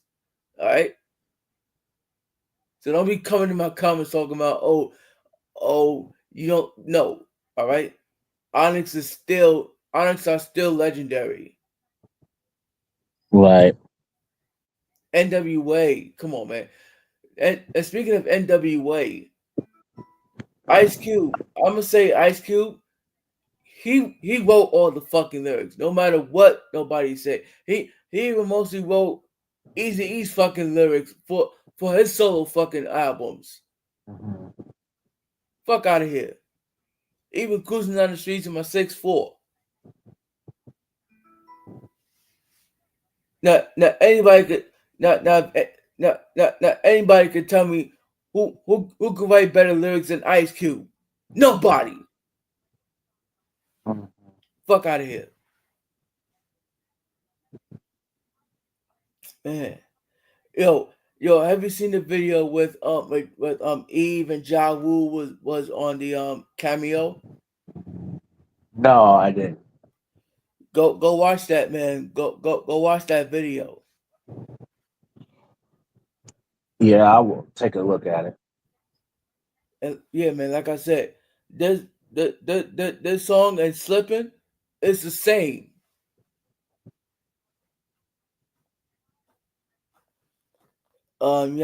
All right. So don't be coming to my comments talking about you don't know. All right. Onyx are still legendary. Right. NWA, come on, man. And speaking of NWA, Ice Cube, I'm gonna say Ice Cube. He wrote all the fucking lyrics, no matter what nobody said. He even mostly wrote Easy E's fucking lyrics for his solo fucking albums. Mhm. Fuck out of here. Even cruising down the streets in my 6'4". Now anybody could now anybody could tell me who could write better lyrics than Ice Cube. Nobody. Mhm. Fuck out of here, man. Yo, have you seen the video with Eve and Ja Rule was on the cameo? No, I didn't. Go watch that, man. Go watch that video. Yeah, I will take a look at it. And yeah, man, like I said, this this song and slipping is the same. You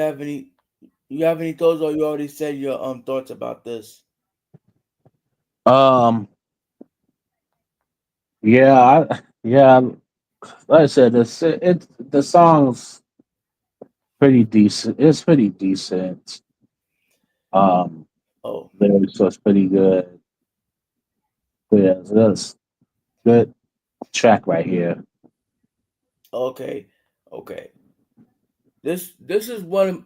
have any thoughts, or you already said your thoughts about this? Um, yeah, yeah. Like I said, the song's pretty decent. It's pretty decent. Um, Oh, lyrics was pretty good. Yeah, so that's good track right here. okay, okay. This is one of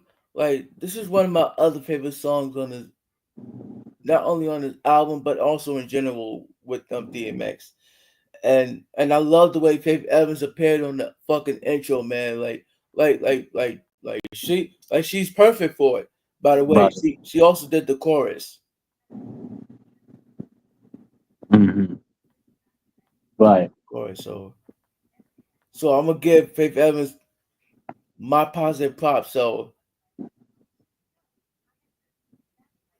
this is one of my other favorite songs on not only on his album but also in general with DMX. and I love the way Faith Evans appeared on the fucking intro, man. She's perfect for it. By the way, Right. she also did the chorus. Hmm. Right. Chorus. So I'm gonna give Faith Evans my positive props. So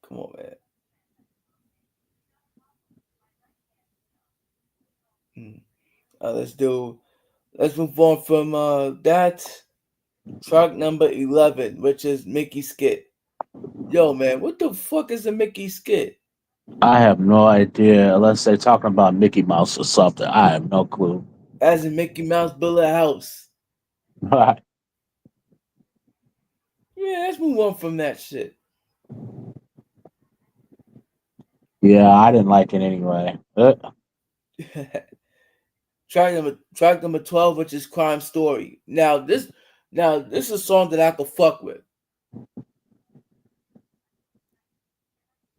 come on, man. Hmm. Let's do. Let's move on from that track number 11, which is Mickey Skit. Yo, man, what the fuck is a Mickey Skit? I have no idea unless they're talking about Mickey Mouse or something. I have no clue. As in Mickey Mouse built a house. Right. Yeah, let's move on from that shit. Yeah, I didn't like it anyway. Track number 12, which is Crime Story. Now this is a song that I could fuck with.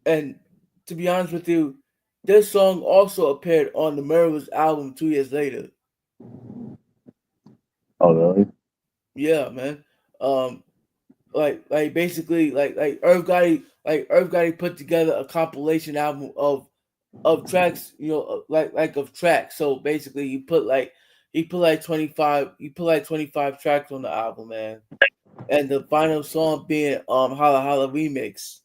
And to be honest with you, this song also appeared on the Murderers album 2 years later. Oh, really? Yeah, man. Um, like basically like Irv Gotti put together a compilation album of tracks, like of tracks. So basically, he put like 25 tracks on the album, man. And the final song being Holla Holla remix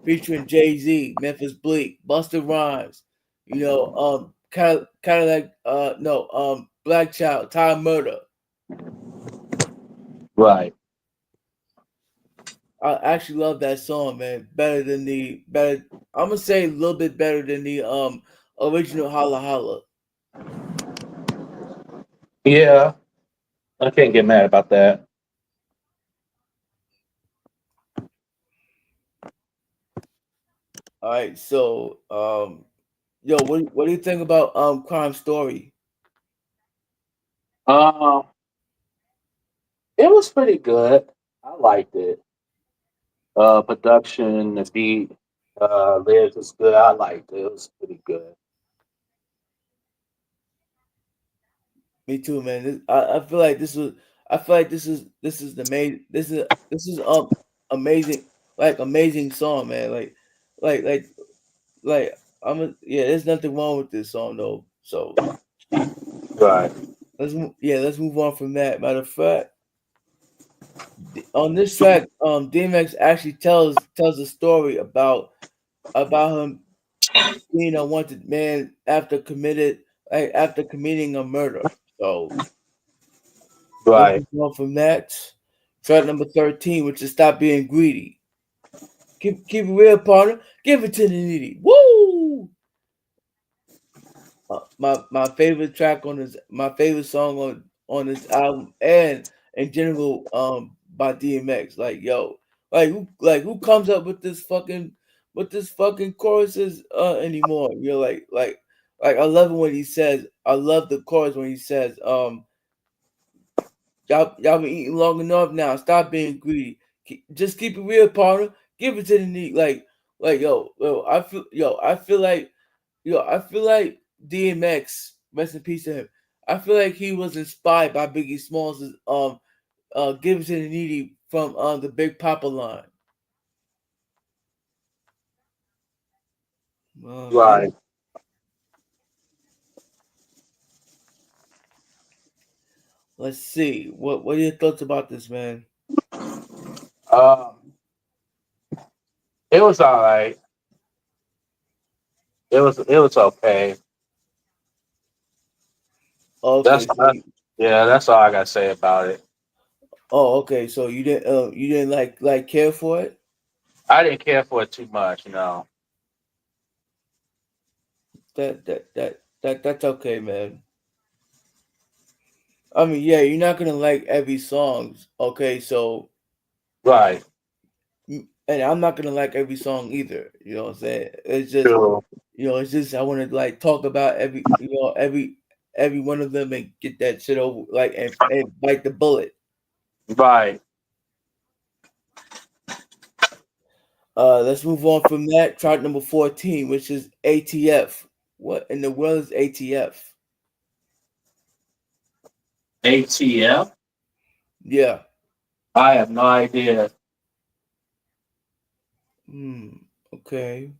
featuring Jay Z, Memphis Bleak, Busta Rhymes, Cadillac, no, Black Child, Ty Murder. Right. I actually love that song, man. Better. I'm gonna say a little bit better than the original Holla Holla. Yeah, I can't get mad about that. All right, so yo, what do you think about Crime Story? Um, it was pretty good. I liked it. Production, the beat, lyrics was good. I liked it. It was pretty good. Me too, man. I feel like this was. I feel like this is the main. This is amazing, like amazing song, man. Like like like yeah. There's nothing wrong with this song though. So Right. let's move on from that. Matter of fact, on this track, DMX actually tells a story about him being a wanted man after committing a murder. So let's Right. move on from that. Track number 13, which is Stop Being Greedy. Keep it real, partner. Give it to the needy. Woo! My favorite track on this, my favorite song on this album, and in general, by DMX. Like yo, like who comes up with this fucking choruses anymore? Like I love it when he says, I love the chorus when he says, y'all been eating long enough now. Stop being greedy. Just keep it real, partner. Give it to the needy. Like I feel like DMX, rest in peace to him. I feel like he was inspired by Biggie Smalls' "Give It to the Needy" from the Big Papa line. Yeah. Right. Let's see. What are your thoughts about this, man? Um, it was all right. It was okay. Okay, That's so yeah. That's all I gotta say about it. okay, so you didn't like care for it. I didn't care for it too much. You know. That's okay, man. I mean, yeah, you're not gonna like every song, okay? So, Right. and I'm not gonna like every song either. You know what I'm saying? True. It's just I want to like talk about every one of them and get that shit over, like and bite the bullet. Right. Let's move on from that. Track number 14, which is ATF. What in the world is ATF? ATF? Yeah. I have no idea. Hmm. Okay.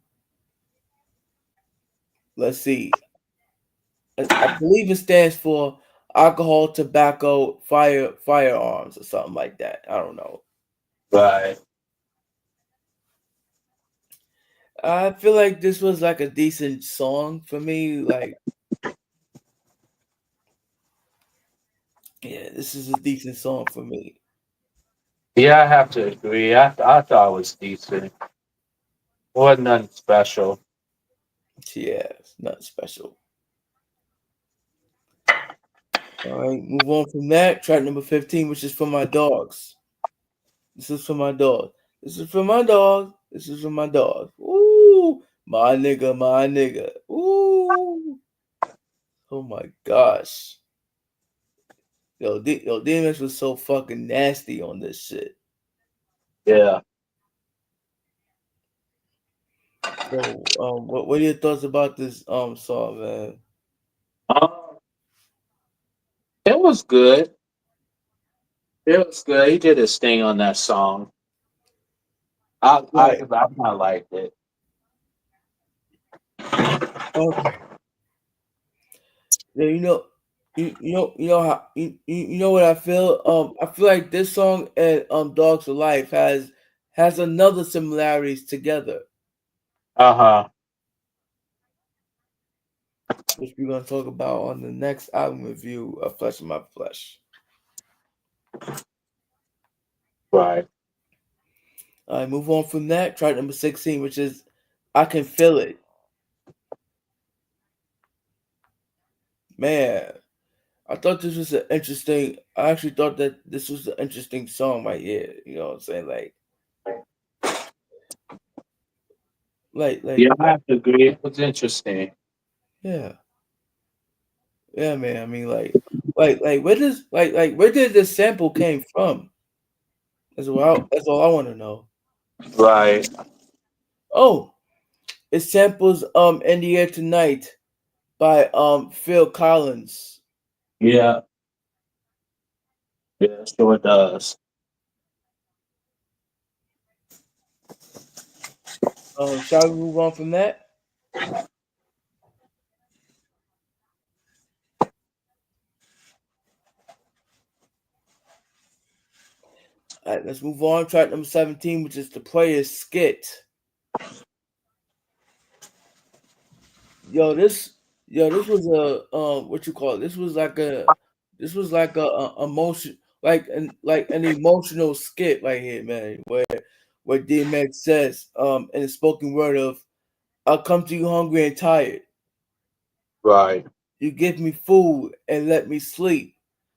Let's see. I believe it stands for alcohol, tobacco, firearms, or something like that. I don't know. Right. I feel like this was like a decent song for me. Like, yeah, this is a decent song for me. Yeah, I have to agree. I thought it was decent. Wasn't nothing special. Yeah, it's nothing special. All right, move on from that. Track number 15, which is for my dogs. This is for my dog. This is for my dog. This is for my dog. Ooh, my nigga, my nigga. Ooh, oh my gosh. Yo, DMX was so fucking nasty on this shit. Yeah. So, what are your thoughts about this song, man? Um, it was good. It was good. He did his thing on that song. I Right. kind of liked it. Um, yeah, you know how you know what I feel. I feel like this song and Dogs for Life has another similarities together, Uh huh. which we're gonna talk about on the next album review of Flesh of My Flesh. Right. All right, move on from that. Track number 16, which is I Can Feel It. Man, I thought this was an interesting. I actually thought that this was an interesting song right here. You know what I'm saying? Like, like, Yeah, I have to agree. It was interesting. yeah, yeah, man. I mean, where does where did this sample came from? That's all I want to know. Right. Oh, it samples "In the Air Tonight" by Phil Collins. Yeah. Yeah, sure does. Shall we move on from that? All right, let's move on. Track number 17, which is the player's skit. Yo, this was a what you call it? This was like a emotion like an emotional skit right here, man. Where DMX says in the spoken word of I'll come to you hungry and tired. Right. You give me food and let me sleep.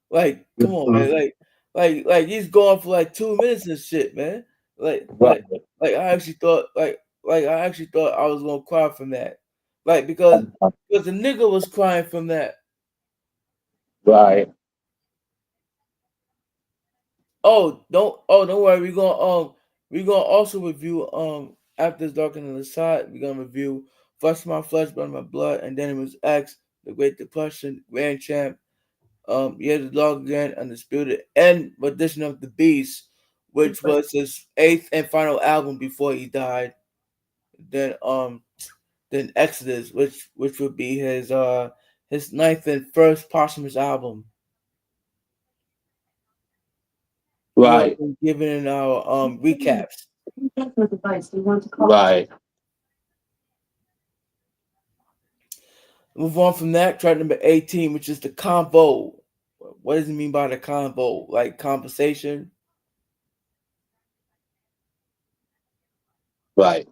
Like, come on, man. Mhm. Like he's gone for like 2 minutes and shit, man. Like, Right. like, like I actually thought, I actually thought I was gonna cry from that, like because the nigga was crying from that. Right. Don't worry. We gonna also review after it's dark on the side. We're gonna review Flesh of My Flesh, Blood of My Blood, and then it was X, The Great Depression, Grand Champ. Yeah, the dog again, Undisputed, and Edition of the Beast, which was his eighth and final album before he died. Then then Exodus, which would be his ninth and first posthumous album. We all Right. been giving our recaps. Right. Move on from that, track number 18, which is the convo. What does it mean by the convo? Like conversation? Right.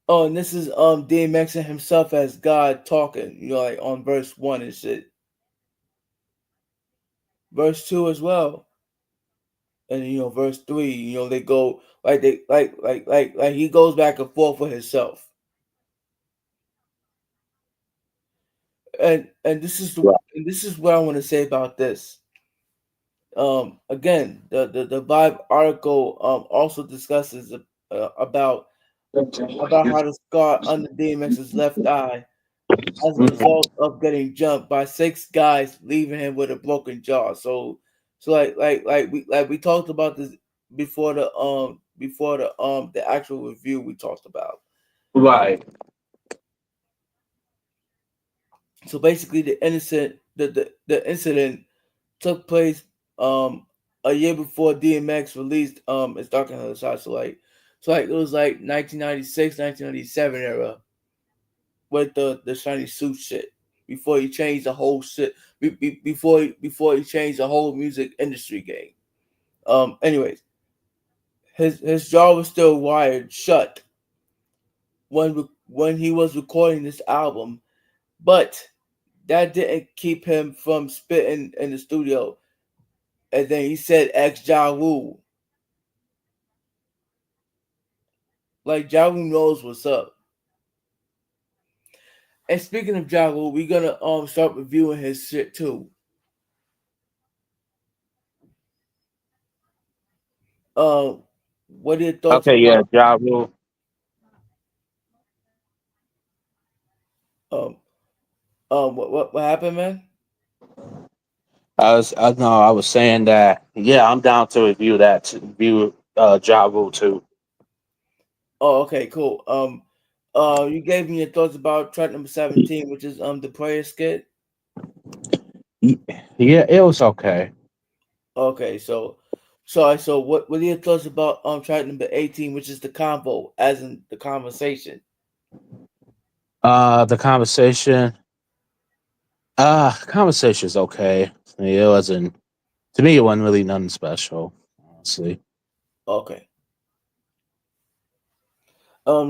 Oh, and this is DMX and himself as God talking, like on verse one and shit. Verse two as well. And verse three, they go like they like he goes back and forth with himself. Right. And this is what I want to say about this. Again, the Vibe article also discusses about how the scar under DMX's left eye as a result of getting jumped by six guys, leaving him with a broken jaw. So like we talked about this before the actual review we talked about. Right. So basically, the incident took place um a year before DMX released his Dark and Other Side. So it was like 1996, 1997 era with the shiny suit shit before he changed the whole shit before he changed the whole music industry game. Anyways, his jaw was still wired shut when he was recording this album, but that didn't keep him from spitting in the studio. And then he said ex Ja Rule. Like Ja Rule knows what's up. And speaking of Ja Rule, we're gonna start reviewing his shit too. Um, what are your thoughts Okay, yeah, about Ja Rule. um what happened, man? I know I was saying that. Yeah, I'm down to review that. To review Ja Rule too. Oh, okay, cool. You gave me your thoughts about track number 17, which is the prayer skit. Y- Yeah, it was okay. Okay, so what are your thoughts about track number 18, which is the convo, as in the conversation? The conversation. Conversation's okay. It wasn't to me. It wasn't really nothing special, honestly. Okay.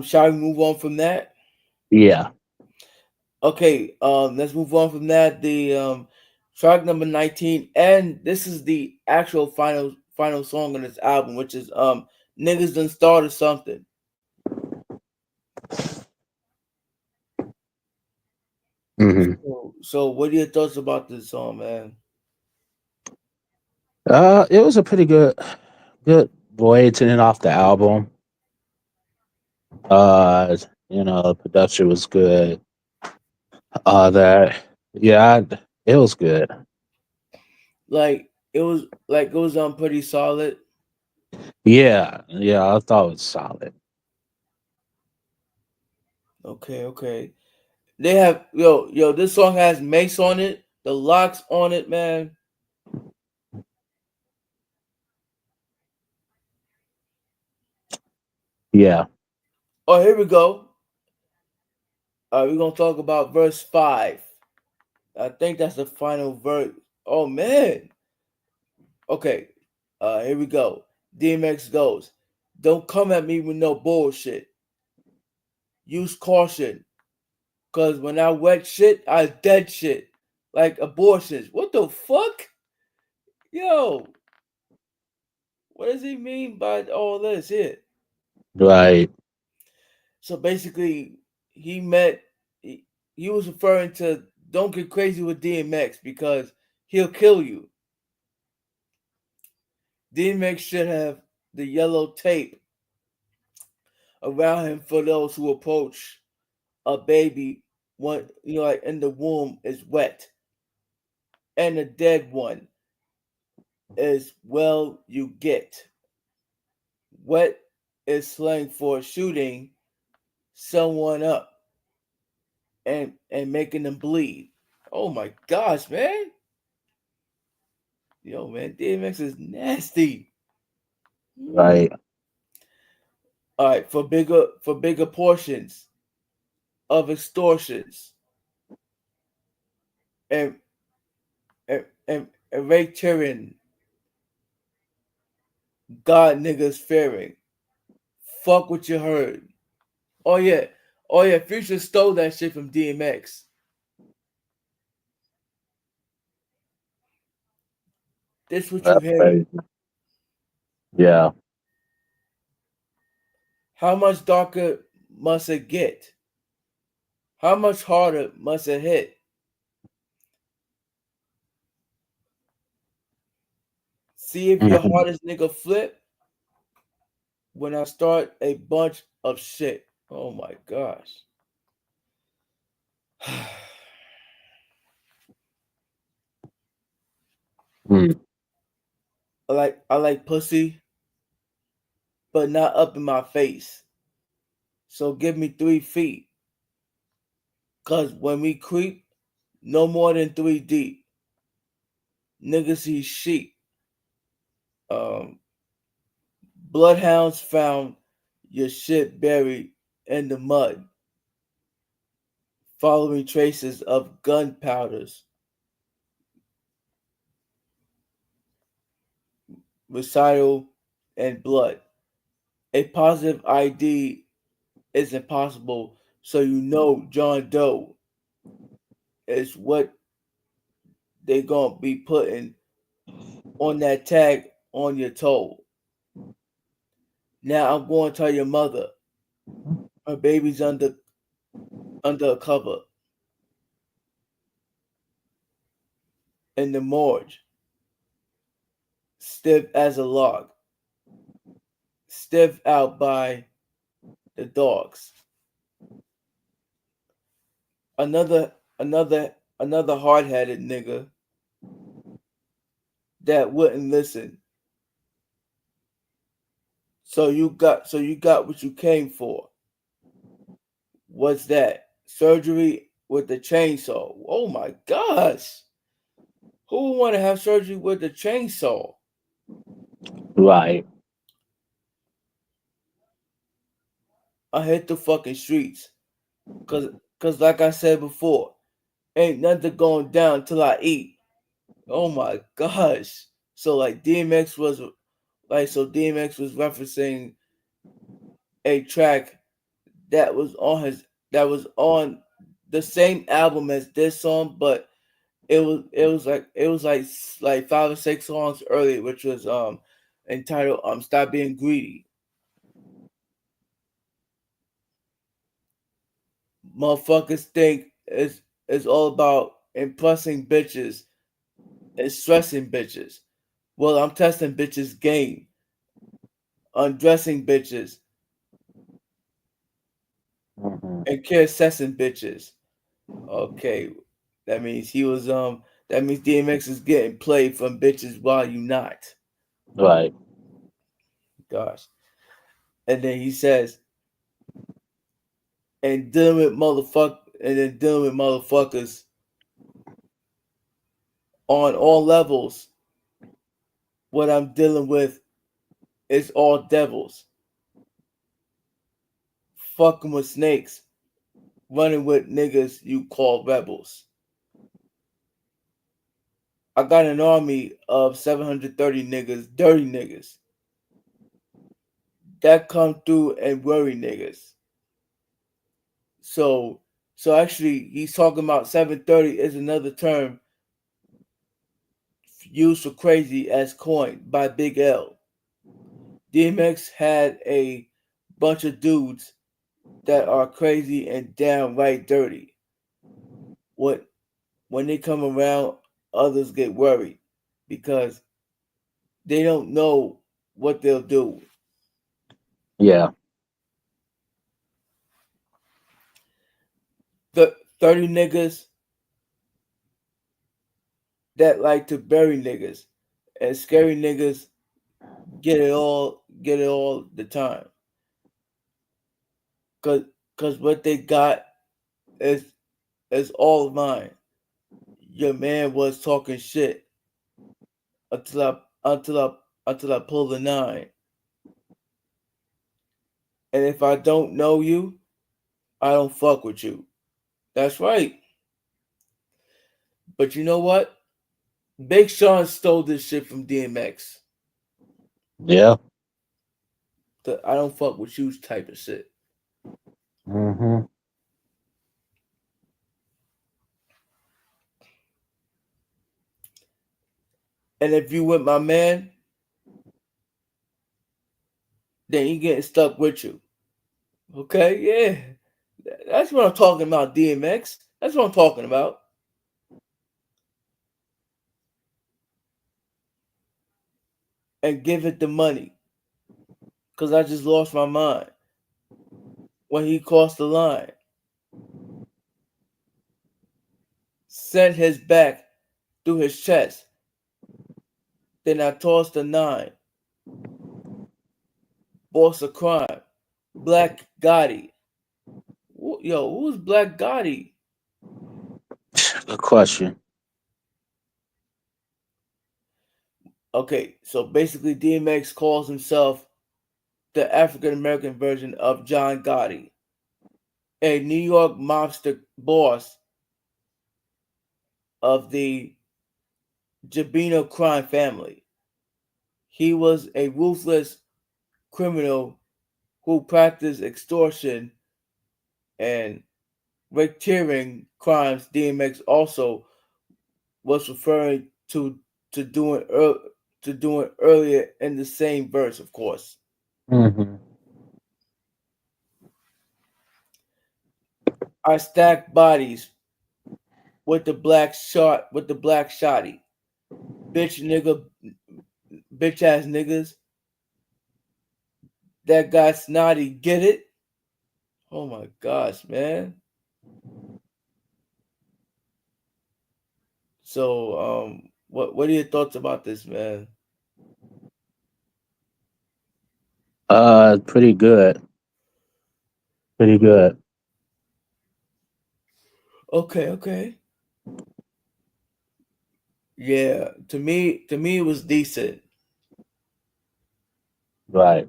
Shall we move on from that? Yeah. Okay, let's move on from that. The track number 19, and this is the actual final song on this album, which is Niggas Done Started Something. hmm So what are your thoughts about this song, man? It was a pretty good way to end off the album. Uh, the production was good. That yeah, it was good. Like it was pretty solid. Yeah, yeah, I thought it was solid. Okay. They have yo, this song has Mace on it, the locks on it, man. Yeah. Oh, here we go. We're gonna talk about verse 5. I think that's the final verse. Oh man. Okay. Here we go. DMX goes. Don't come at me with no bullshit. Use caution. Cause when I wet shit, I dead shit. Like abortions. What the fuck? Yo, what does he mean by all this here? Right. So basically, he meant he was referring to don't get crazy with DMX because he'll kill you. DMX should have the yellow tape around him for those who approach a baby when like in the womb is wet, and a dead one is well you get. Wet is slang for shooting someone up and making them bleed. Oh my gosh, man. Yo, man, DMX is nasty. Hmm. Right. All right, for bigger portions of extortions and and Ray Tyrion, God niggas fearing. Fuck what you heard. Oh yeah, oh yeah. Future stole that shit from DMX. This what you That's hearing. crazy. Yeah. How much darker must it get? How much harder must it hit? See if your hmm hardest nigga flip when I start a bunch of shit. Oh my gosh. Mm. I like pussy, but not up in my face. So give me 3 feet. Cause when we creep, no more than 3 deep. Niggas see sheep. Um, Bloodhounds found your shit buried in the mud, following traces of gunpowders, recital, and blood. A positive ID is impossible, so you know John Doe is what they gonna be putting on that tag on your toe. Now I'm going to tell your mother her baby's under a cover in the morgue, stiff as a log, stiff out by the dogs. Another hard-headed nigga that wouldn't listen. So you got what you came for. What's that? Surgery with the chainsaw. Oh my gosh. Who would want to have surgery with the chainsaw? Right. I hit the fucking streets. Cause like I said before, ain't nothing going down till I eat. Oh my gosh. So like DMX was referencing a track that was on the same album as this song, but it was like 5 or 6 songs earlier, which was entitled "Stop Being Greedy." Motherfuckers think it's all about impressing bitches and stressing bitches. Well, I'm testing bitches' game, undressing bitches, Hmm. and care assessing bitches. Okay, that means that means DMX is getting played from bitches while you not. Right. Gosh. And then he says, dealing with motherfuckers on all levels. What I'm dealing with is all devils. Fucking with snakes, running with niggas you call rebels. I got an army of 730 niggas, dirty niggas, that come through and worry niggas. So so actually he's talking about 730 is another term used for crazy as coined by Big L. DMX had a bunch of dudes that are crazy and downright dirty. What when they come around, others get worried because they don't know what they'll do. Yeah. The 30 niggas that like to bury niggas and scary niggas get it all the time. Cause what they got is is all mine. Your man was talking shit until I pull the nine. And if I don't know you, I don't fuck with you. That's right. But you know what? Big Sean stole this shit from DMX. Yeah. The I don't fuck with you type of shit. Hmm. And if you with my man, then he getting stuck with you. Okay, yeah. That's what I'm talking about, DMX. That's what I'm talking about. And give it the money. Cause I just lost my mind when he crossed the line. sent his back through his chest. Then I tossed a nine, boss of crime, Black Gotti. Yo, who's Black Gotti? Good question. Okay, so basically DMX calls himself the African American version of John Gotti, a New York mobster boss of the Gambino crime family. He was a ruthless criminal who practiced extortion and racketeering crimes. DMX also was referring to doing to doing earlier in the same verse, of course. Hmm. I stack bodies with the black shotty. Bitch nigga bitch ass niggas. That guy snotty, get it? Oh my gosh, man. So what are your thoughts about this, man? Pretty good. Pretty good. Okay, okay. Yeah, to me it was decent. Right.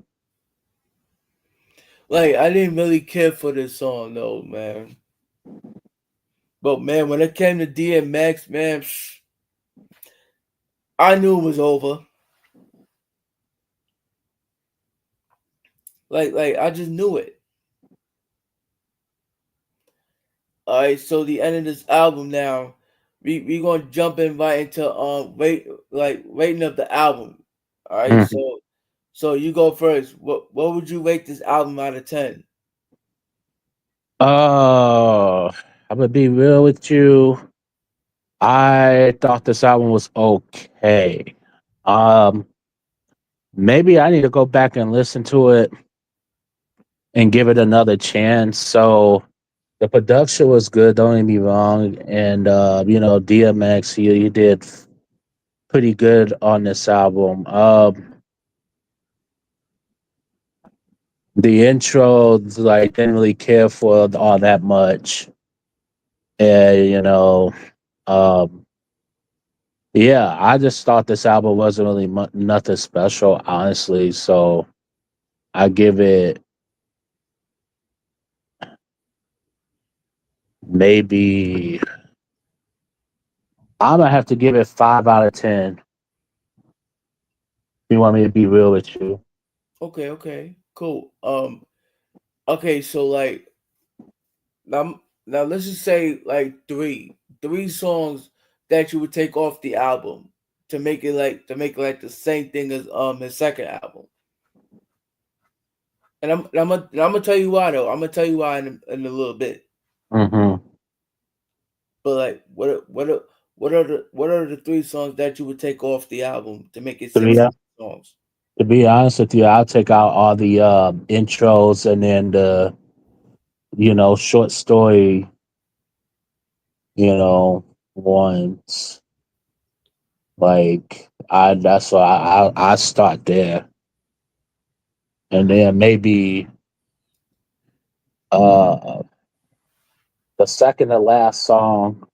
Like I didn't really care for this song though, man. But man, when it came to DMX, man, I knew it was over. Like I just knew it. All right, so the end of this album now, we gonna jump in right into rating of the album. All right, Mhm. so you go first. What would you rate this album out of 10? Oh, I'm gonna be real with you. I thought this album was okay. Um, Maybe I need to go back and listen to it and give it another chance. So the production was good. Don't get me wrong, and DMX he did pretty good on this album. The intro like didn't really care for all that much, and um, yeah, I just thought this album wasn't really nothing special, honestly. So I give it maybe I'm gonna have to give it 5 out of 10. You want me to be real with you? Okay, okay, cool. Okay, so now let's just say like three songs that you would take off the album to make it like the same thing as his second album. And I'm gonna tell you why though. I'm gonna tell you why in a little bit. Hmm. But like, what are the three songs that you would take off the album to make it To be 16 songs? to be honest with you, I'll take out all the intros and then the short story ones. Like I that's why I start there, and then maybe uh the second to last song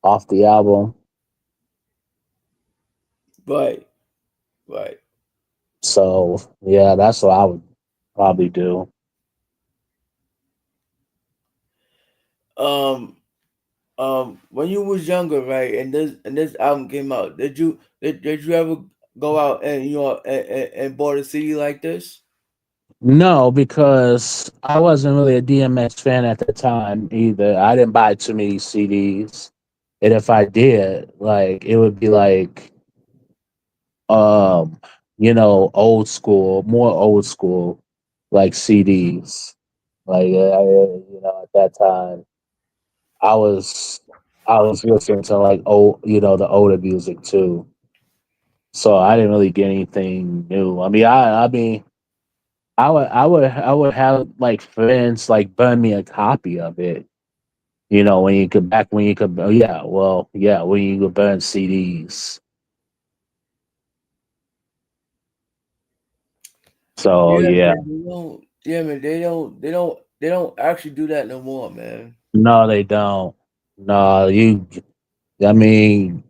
off the album. Right, right. So yeah, that's what I would probably do. Um, when you was younger, right, and this album came out, did you ever go out and and bought a CD like this? No, because I wasn't really a DMX fan at the time either. I didn't buy too many CDs. And if I did, like it would be like um, more old school like CDs. Like at that time I was I was listening to like the older music too. So I didn't really get anything new. I mean I would have like friends like burn me a copy of it, You know, when you could back when you could, yeah, well, yeah, when you could burn CDs. So Yeah, yeah, man. They don't. Yeah, man. They don't actually do that no more, man. no, they don't. No, you. I mean,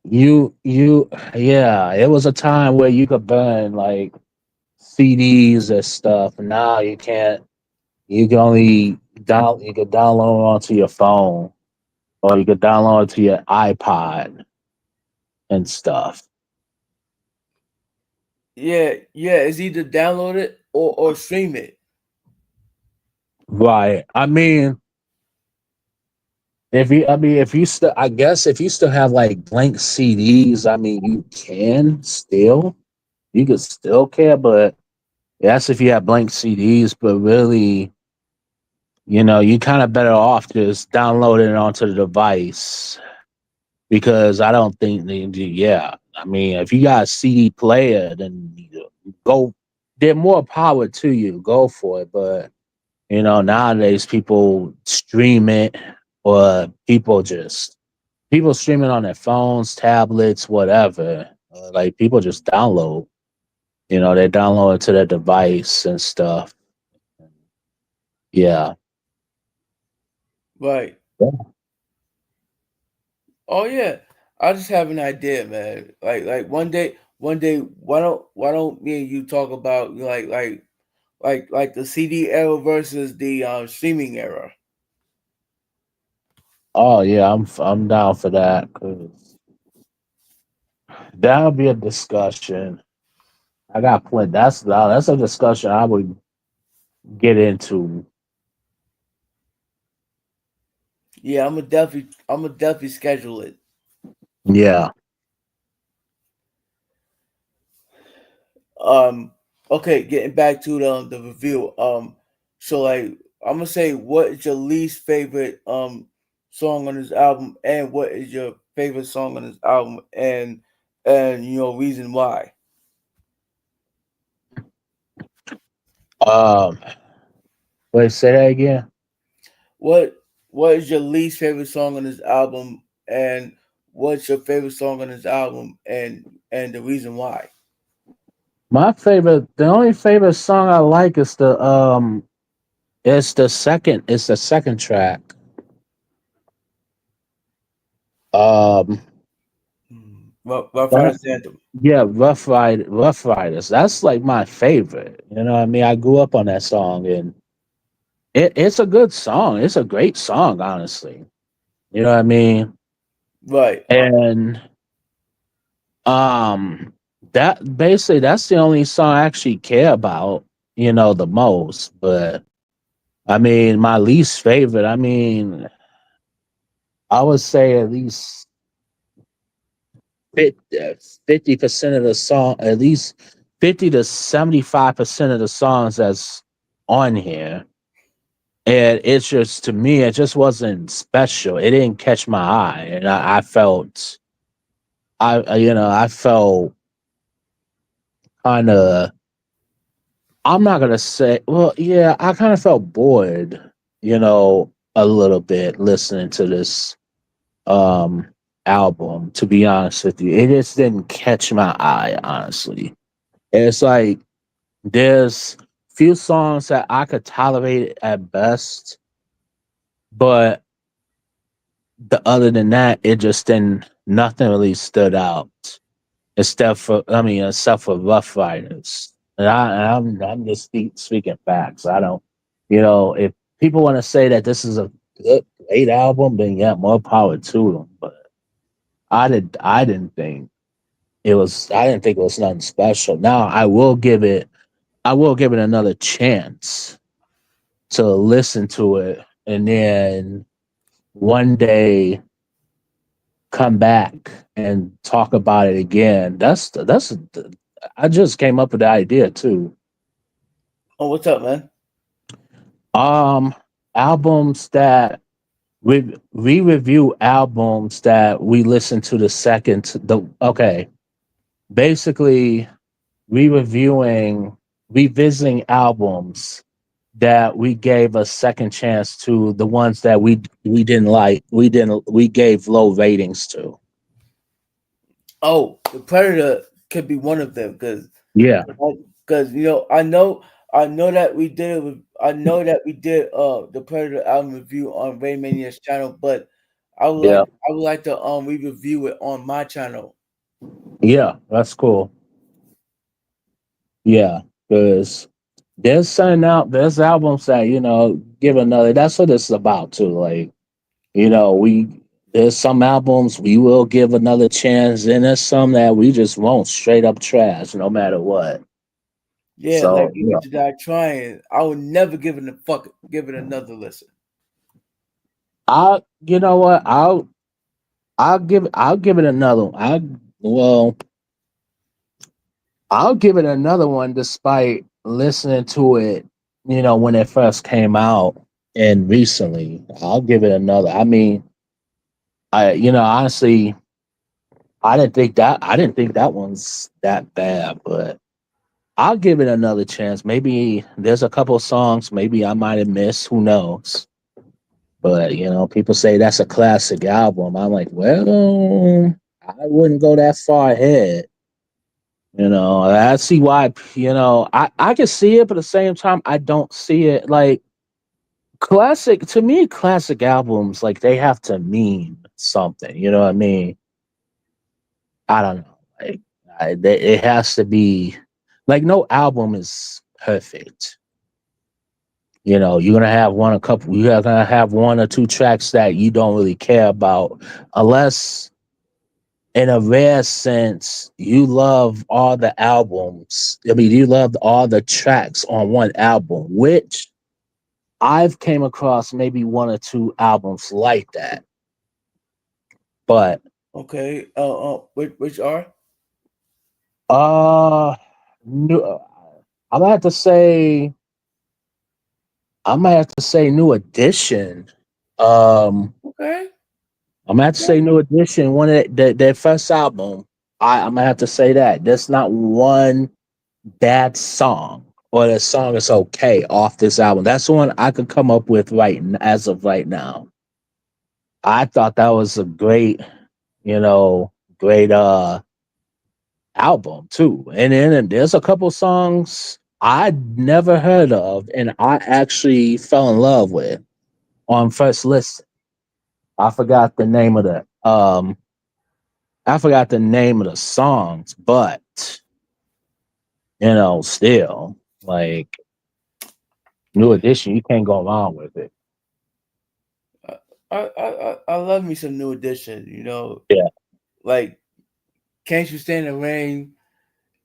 yeah. It was a time where you could burn like CDs and stuff. Now you can't. You can only down. You can download onto your phone, or you could download it to your iPod and stuff. Yeah, yeah. It's either download it or stream it. Right. If you still, I guess, if you still have like blank CDs, I mean, you can still, you could still care, but that's if you have blank CDs. But really, you know, you kind of better off just downloading it onto the device because I don't think yeah. I mean, if you got a CD player, then go. They're more power to you. Go for it. But you know, nowadays people stream it, or people streaming on their phones, tablets, whatever. Like people just download. You know, they download it to their device and stuff. Yeah. Right. Oh yeah. I just have an idea, man. Like one day, why don't me and you talk about like the CD era versus the streaming era? Oh yeah, I'm down for that. 'Cause that'll be a discussion. I got plenty. That's a discussion I would get into. Yeah, I'm gonna definitely schedule it. Yeah. Um, okay, getting back to the review. So like I'm gonna say, what is your least favorite song on this album, and what is your favorite song on this album, and reason why. Um. Wait, say that again. What what is your least favorite song on this album, and what's your favorite song on this album, and the reason why. The only favorite song I like is it's the second track. Um, Rough that, Riders Anthem. yeah, Rough Riders. That's like my favorite. You know what I mean? I grew up on that song, and it's a good song. It's a great song, honestly. You know what I mean? Right. And um, that's the only song I actually care about. You know, the most. But I mean, my least favorite. I mean, I would say at least 50% of the song, at least 50 to 75% of the songs that's on here. And it's just, to me, it just wasn't special. It didn't catch my eye. And I felt, I felt kind of, I'm not going to say, well, yeah, I kind of felt bored, a little bit listening to this um album, to be honest with you. It just didn't catch my eye, honestly. It's like there's few songs that I could tolerate at best, but other than that, it just didn't nothing really stood out. Except for Rough Riders. And I'm just speaking facts. I don't, if people want to say that this is a good, great album, then yeah, more power to them. But I didn't think I didn't think it was nothing special. Now I will give it another chance to listen to it, and then one day come back and talk about it again. I just came up with the idea too. Oh, what's up, man? Um, albums that we review albums that we listen to the okay, basically re-reviewing revisiting albums that we gave a second chance to the ones that we didn't like. We gave low ratings to. Oh, the Predator could be one of them Yeah, because I know that we did it with, I know that we did the Predator album review on Raymania's channel, but yeah, I would like to re-review it on my channel. yeah. That's cool. Yeah, because there's something out. There's albums that give another. That's what it's about too. Like we there's some albums we will give another chance, and there's some that we just won't straight up trash no matter what. Yeah, like So even to die trying, I would never give it another listen. I you know what I'll give it another one. Well I'll give it another one despite listening to it, when it first came out and recently. I'll give it another. I mean, honestly, I didn't think that one's that bad, but I'll give it another chance. Maybe there's a couple of songs maybe I might have missed. Who knows? But people say that's a classic album. I'm like, well, I wouldn't go that far ahead. I see why. I can see it, but at the same time, I don't see it. Like classic to me, classic albums like they have to mean something. You know what I mean? I don't know. Like it has to be like no album is perfect. You're gonna have you're gonna have one or two tracks that you don't really care about, unless in a rare sense you love all the albums. I mean, you loved all the tracks on one album, which I've came across maybe one or two albums like that. But Okay, which are uh, new, I'm gonna have to say I might have to say New Edition. Um, okay, I'm gonna have to okay, say New Edition. One of their first album. I'm gonna have to say that. There's not one bad song, or the song is okay off this album. That's the one I could come up with as of right now. I thought that was a you know, great album too. And then there's a couple songs I'd never heard of, and I actually fell in love with on first listen. I forgot the name of the I forgot the name of the songs, but still like New Edition, you can't go wrong with it. I love me some New Edition. Yeah, Like can't you stand the rain?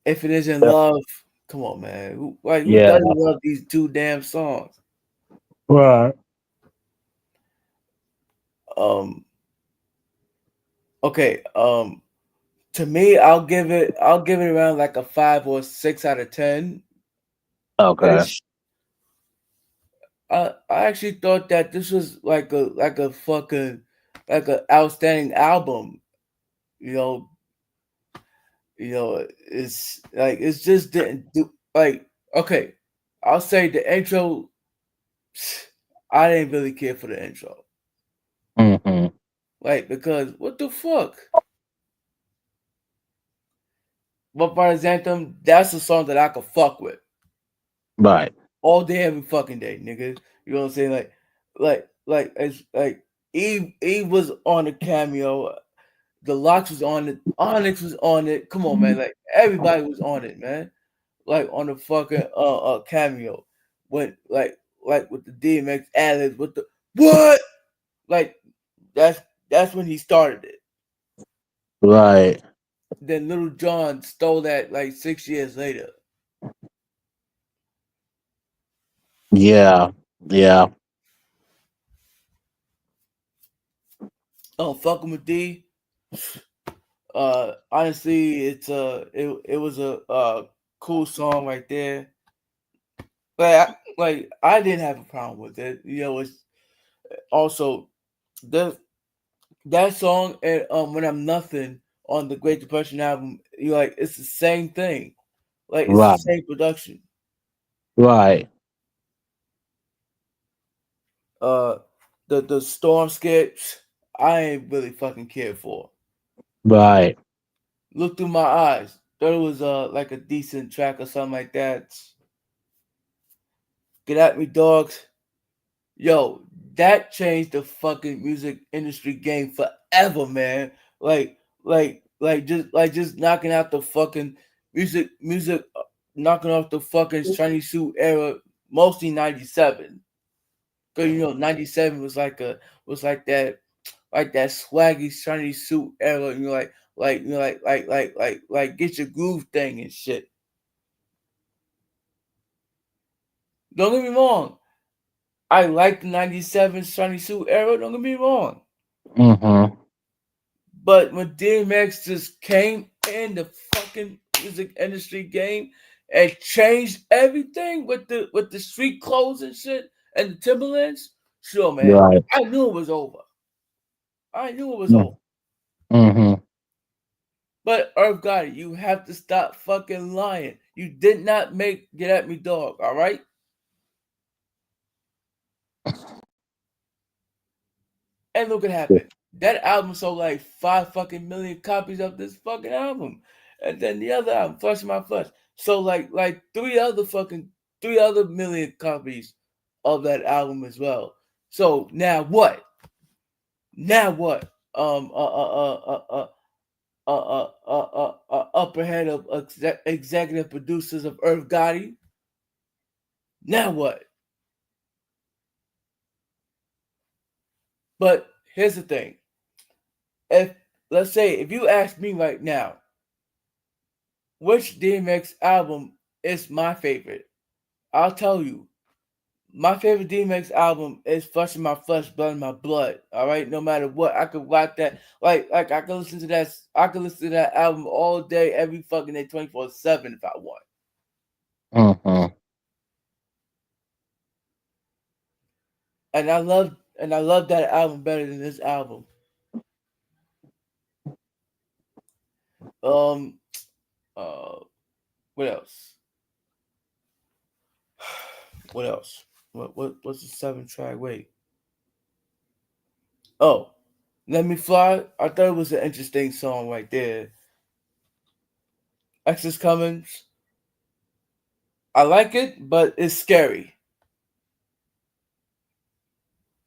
If it isn't yeah, love, come on, man. Who yeah. doesn't love these two damn songs? Right. Um, okay. To me, I'll give it around like a 5 or 6 out of 10 Okay. ish. I actually thought that this was like a fucking like an outstanding album. You know, it's like it's just didn't do like okay. I'll say the intro. I didn't really care for the intro, Hmm. like because what the fuck? But by his anthem, that's a song that I could fuck with Right. all day, every fucking day, nigga. You know what I'm saying? Like it's like Eve was on the cameo. The Locks was on it. Onyx was on it. Come on, man. Like everybody was on it, man. Like on the fucking cameo. When like with the DMX ad with the what? Like that's that's when he started it. Right. Then Little John stole that like 6 years later. Yeah. Yeah. Oh, fucking with D. Honestly, it was a cool song right there. Like I didn't have a problem with it. It's also the that song and When I'm Nothing on the Great Depression album. You like it's the same thing. Like it's the Right. same production. Right. Uh, the storm skips, I ain't really fucking cared for. Right. Look through my eyes. Thought it was like a decent track or something like that. Get at me, dogs. Yo, that changed the fucking music industry game forever, man. Like, just knocking out the fucking music, knocking off the fucking shiny suit era, mostly '97. Cause you know '97 was like that swaggy shiny suit era. You know, like get your groove thing and shit. Don't get me wrong. I like the '97 shiny suit era. Don't get me wrong. Mm-hmm. But when DMX just came in the fucking music industry game and changed everything with the street clothes and shit and the Timberlands, sure man, Right. I knew it was over. I knew it was over. Mm-hmm. But Earth got it. You have to stop fucking lying. You did not make Get At Me Dog, alright? And look what happened. That album sold like 5 fucking million copies of this fucking album. And then the other album, Flush My Flush, sold like three other million copies of that album as well. So now what? Now what? Upper head of executive producers of Earth Gotti. Now what? But here's the thing. If let's say if you ask me right now, which DMX album is my favorite? I'll tell you. My favorite DMX album is Flushing My Flesh, Blood in My Blood. All right, no matter what, I could rock that. Like I could listen to that. I could listen to that album all day, every fucking day, 24/7 if I want. Mm-hmm. And I love that album better than this album. Um, uh, what else? What else? What's the seventh track? Wait. Oh, Let Me Fly. I thought it was an interesting song right there. X's Cummins. I like it, but it's scary.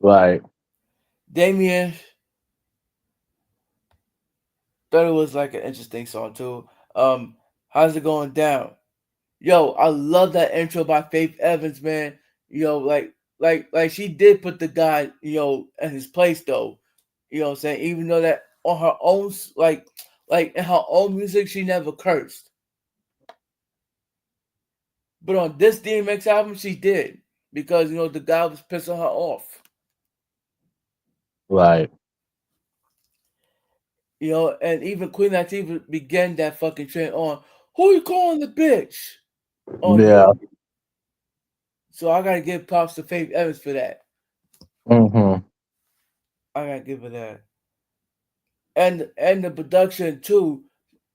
Right. Damien thought it was like an interesting song too. How's it going down? Yo, I love that intro by Faith Evans, man. Yo, like she did put the guy, in his place though. You know what I'm saying? Even though that on her own, like in her own music, she never cursed. But on this DMX album, she did because the guy was pissing her off. Right. And even Queen Latifah began that fucking trend on who you calling the bitch on Yeah. here. So I gotta give props to Faith Evans for that. Mm-hmm. I gotta give her that. And the production too,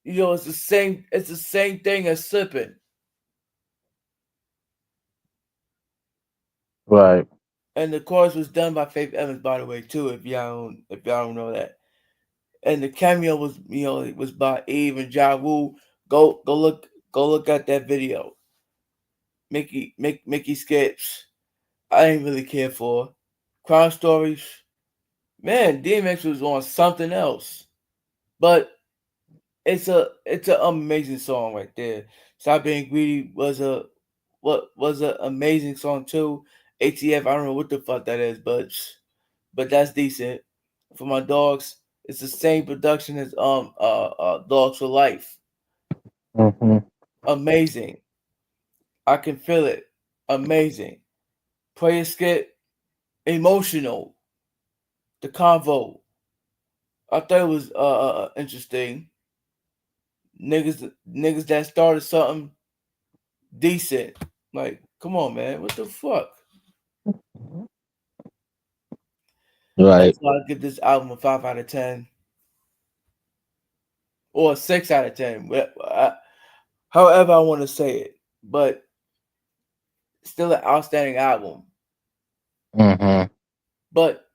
it's the same. It's the same thing as Slippin'. Right. And the chorus was done by Faith Evans, by the way, too. If y'all don't know that. And the cameo was it was by Eve and Ja Rule. Go look at that video. Mickey Skips. I didn't really care for. Crime Stories. Man, DMX was on something else. But it's an amazing song right there. Stop Being Greedy was an amazing song too. ATF, I don't know what the fuck that is, but that's decent. For my dogs, it's the same production as Dogs for Life. Mm-hmm. Amazing. I can feel it. Amazing. Prayer skit, emotional. The convo. I thought it was interesting. Niggas that started something decent. Like, come on, man. What the fuck? Right. That's why I give this album a 5 out of 10 or a 6 out of 10. However I want to say it, but still an outstanding album. Mm-hmm. But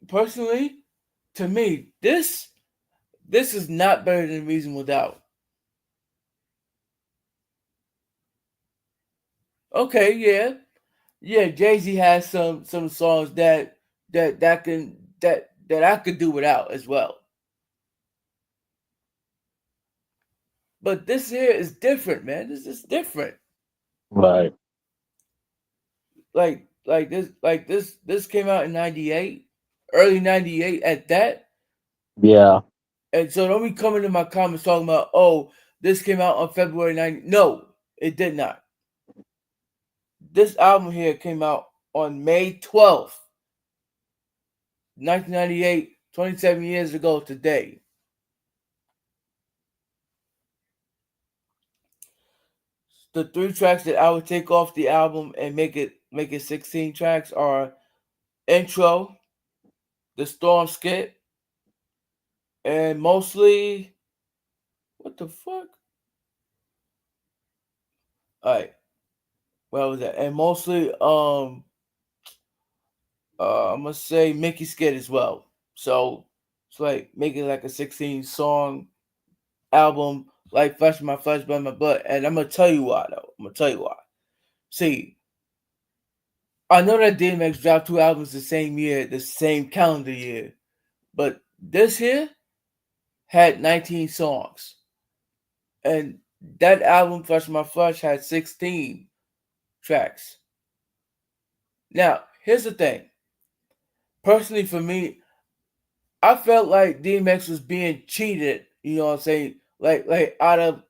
personally, to me, this is not better than Reasonable Doubt. Okay, yeah, yeah. Jay Z has some songs that I could do without as well. But this here is different, man. This is different. Right. This came out in '98, early '98 at that. Yeah. And so don't be coming to my comments talking about, oh, this came out on February 9th. No, it did not. This album here came out on May 12th, 1998, 27 years ago today. The three tracks that I would take off the album and make it 16 tracks are Intro, The Storm Skit, and mostly what the fuck? Alright, what was that? And mostly I'm gonna say Mickey Skit as well. So it's like making like a 16 song album, like Flesh My Flesh, Blood My Blood. And I'm gonna tell you why though. I'm gonna tell you why. See, I know that DMX dropped two albums the same year, the same calendar year, but this here had 19 songs, and that album Flesh My Flesh had 16 tracks. Now, here's the thing. Personally, for me, I felt like DMX was being cheated. You know what I'm saying? Like out of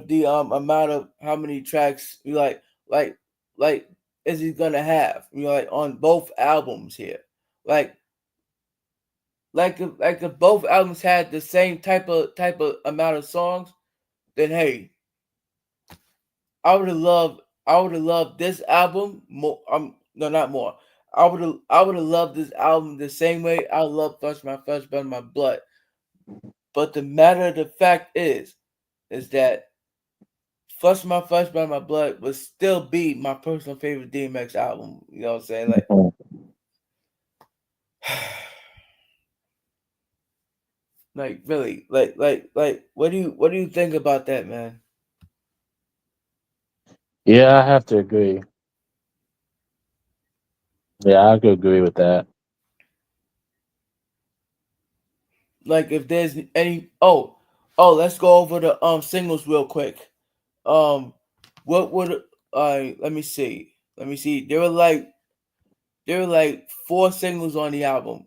the amount of how many tracks you like like is he gonna have? You know, like on both albums here. Like if both albums had the same type of amount of songs, then hey, I would have loved this album more. No, not more. I would have loved this album the same way I love Flesh My Flesh, Blood My Blood. But the matter of the fact is that Flesh My Flesh, Blood My Blood would still be my personal favorite DMX album. You know what I'm saying? Mhm. Like really, what do you think about that, man? Yeah, I have to agree. Yeah, I could agree with that. Like if there's any oh, let's go over the singles real quick. Um, what would let me see. Let me see. There were like four singles on the album.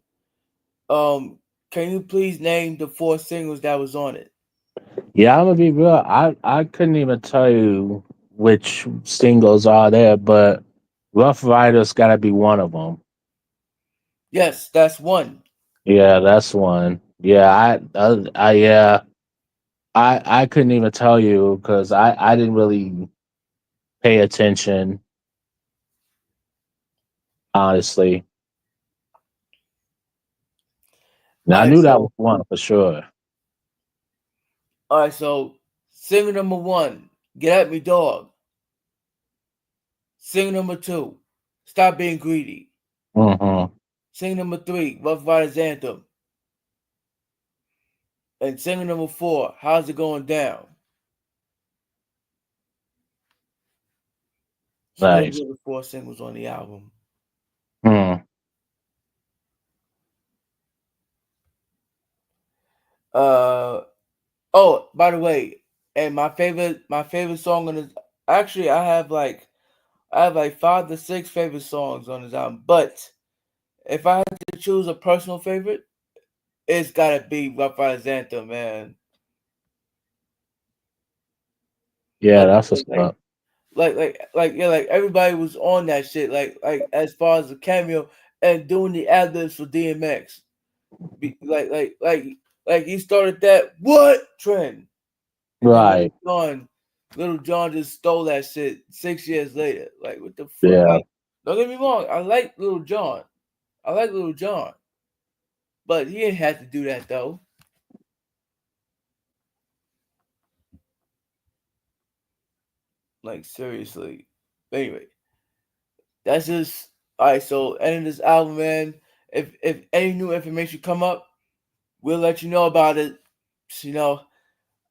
Um, can you please name the four singles that was on it? Yeah, I'm gonna be real. I couldn't even tell you which singles are there, but Rough Riders got to be one of them. Yes, that's one. Yeah, that's one. Yeah, yeah, I couldn't even tell you because I didn't really pay attention, honestly. Now All I right, knew that was so one for sure. all right, so single number one, get at me, dog. Single number two, stop being greedy. Hmm. Single number three, Rough Riders Anthem. And single number four, how's it going down? So those Nice. are the four singles on the album. Hmm. Uh oh, by the way, and my favorite song on this, actually I have like 5 to 6 favorite songs on this album. But if I had to choose a personal favorite, it's gotta be Rough Riders Anthem, man. Yeah, Like that's like what's like up. yeah, like everybody was on that shit. Like as far as the cameo and doing the ad libs for DMX. Like he started that what trend, and then Right. Little John just stole that shit 6 years later. Like what the fuck? Yeah. Don't get me wrong, I like Little John. I like Little John, but he didn't have to do that though. Like seriously. But anyway, that's just All right, so end of this album, man. If any new information come up, we'll let you know about it. You know,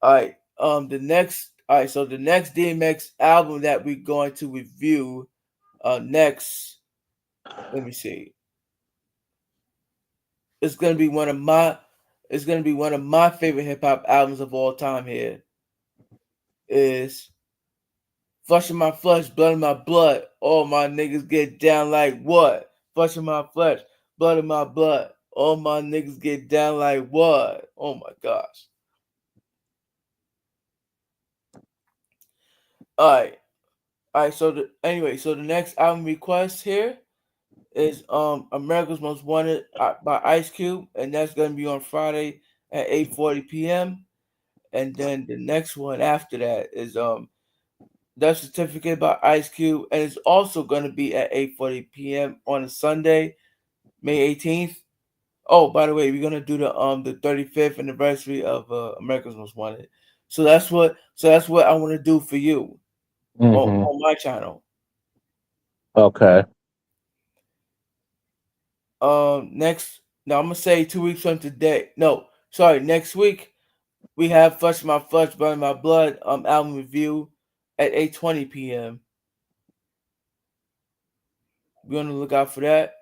all right. The next, all right. So the next DMX album that we're going to review, next, let me see. It's gonna be one of my, it's gonna be one of my favorite hip hop albums of all time. Here is Flesh in My Flesh, Blood in My Blood. All my niggas get down like what? Flesh in my flesh, blood in my blood. All my niggas get down like what? Oh my gosh. Alright. Alright, so the next album request here is America's Most Wanted by Ice Cube, and that's gonna be on Friday at 8:40 p.m. And then the next one after that is Death Certificate by Ice Cube, and it's also gonna be at 8:40 p.m. on a Sunday, May 18th. Oh, by the way, we're gonna do the 35th anniversary of America's Most Wanted. So that's what I want to do for you Mm-hmm. on my channel. Okay. Next, now I'm gonna say 2 weeks from today. No, sorry, next week we have Flesh My Flesh, Blood My Blood album review at 8:20 p.m. Be on the lookout for that.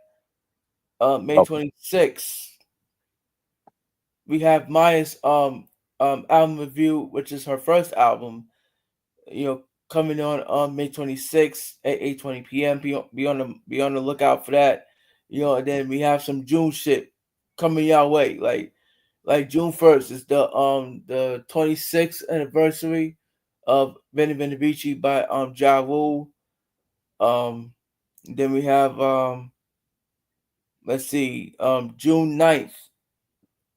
May Oh, 26th we have Maya's album review, which is her first album. You know, coming on May 26th at 8:20 p.m. Be on the lookout for that. You know, and then we have some June shit coming your way. Like June 1st is the 26th anniversary of Veni Veni Vici by Ja Rule. Um then we have let's see, June 9th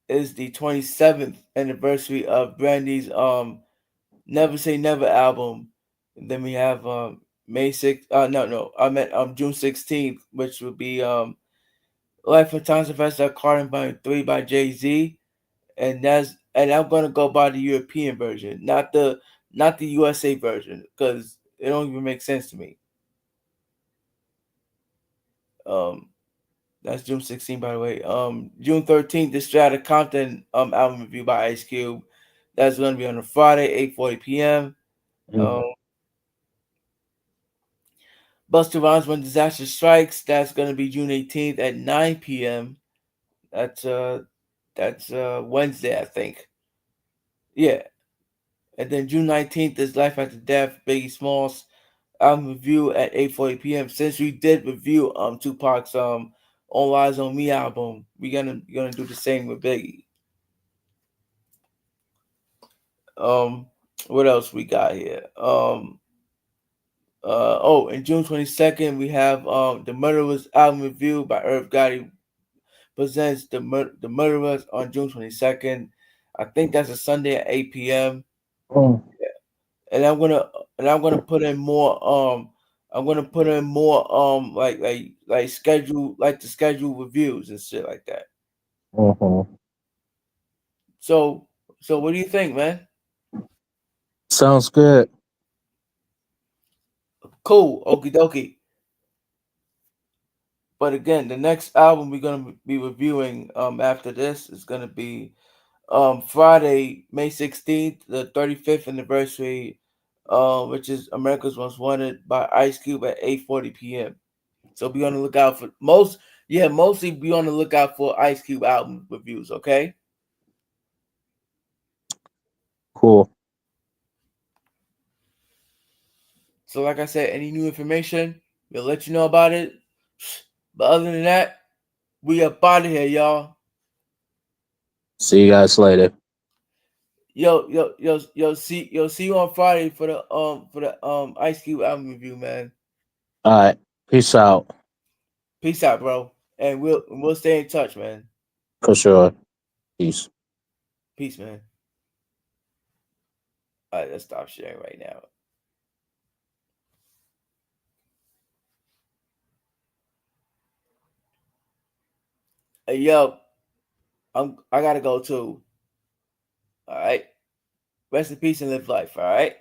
is the 27th anniversary of Brandy's Never Say Never album. And then we have May 6th. No, I meant June 16th, which would be Life and Times of Esther Carter Volume 3 by Jay-Z. And I'm gonna go by the European version, not the USA version, because it don't even make sense to me. Um that's June 16th, by the way. June 13th, the Strata Compton album review by Ice Cube. That's gonna be on a Friday, 8:40 p.m. mm, Buster Rhymes When Disaster Strikes. That's gonna be June 18th at 9 p.m. That's Wednesday, I think. Yeah. And then June 19th is Life After Death, Biggie Smalls album review at 8:40 p.m. Since we did review Tupac's All Eyes on Me album, we're gonna do the same with Biggie. Um what else we got here? And June 22nd we have the Murderers album review by Irv Gotti presents the Murderers on June 22nd. I think that's a Sunday at 8 p.m. mm, And I'm gonna put in more like schedule like the schedule reviews and shit like that. mm-hmm. So what do you think, man? Sounds good. Cool, okie dokie. But again, the next album we're gonna be reviewing after this is gonna be Friday, May 16th, the 35th anniversary, which is America's Most Wanted by Ice Cube at 8:40 p.m. So be on the lookout for mostly be on the lookout for Ice Cube album reviews, okay? Cool. So like I said, any new information, we'll let you know about it. But other than that, we up out of here, y'all. See you guys later. See you on Friday for the Ice Cube album review, man. All right. Peace out. Peace out, bro. And we'll stay in touch, man. For sure. Peace. Peace, man. All right, let's stop sharing right now. Hey, yo, I gotta go too. All right. Rest in peace and live life. All right.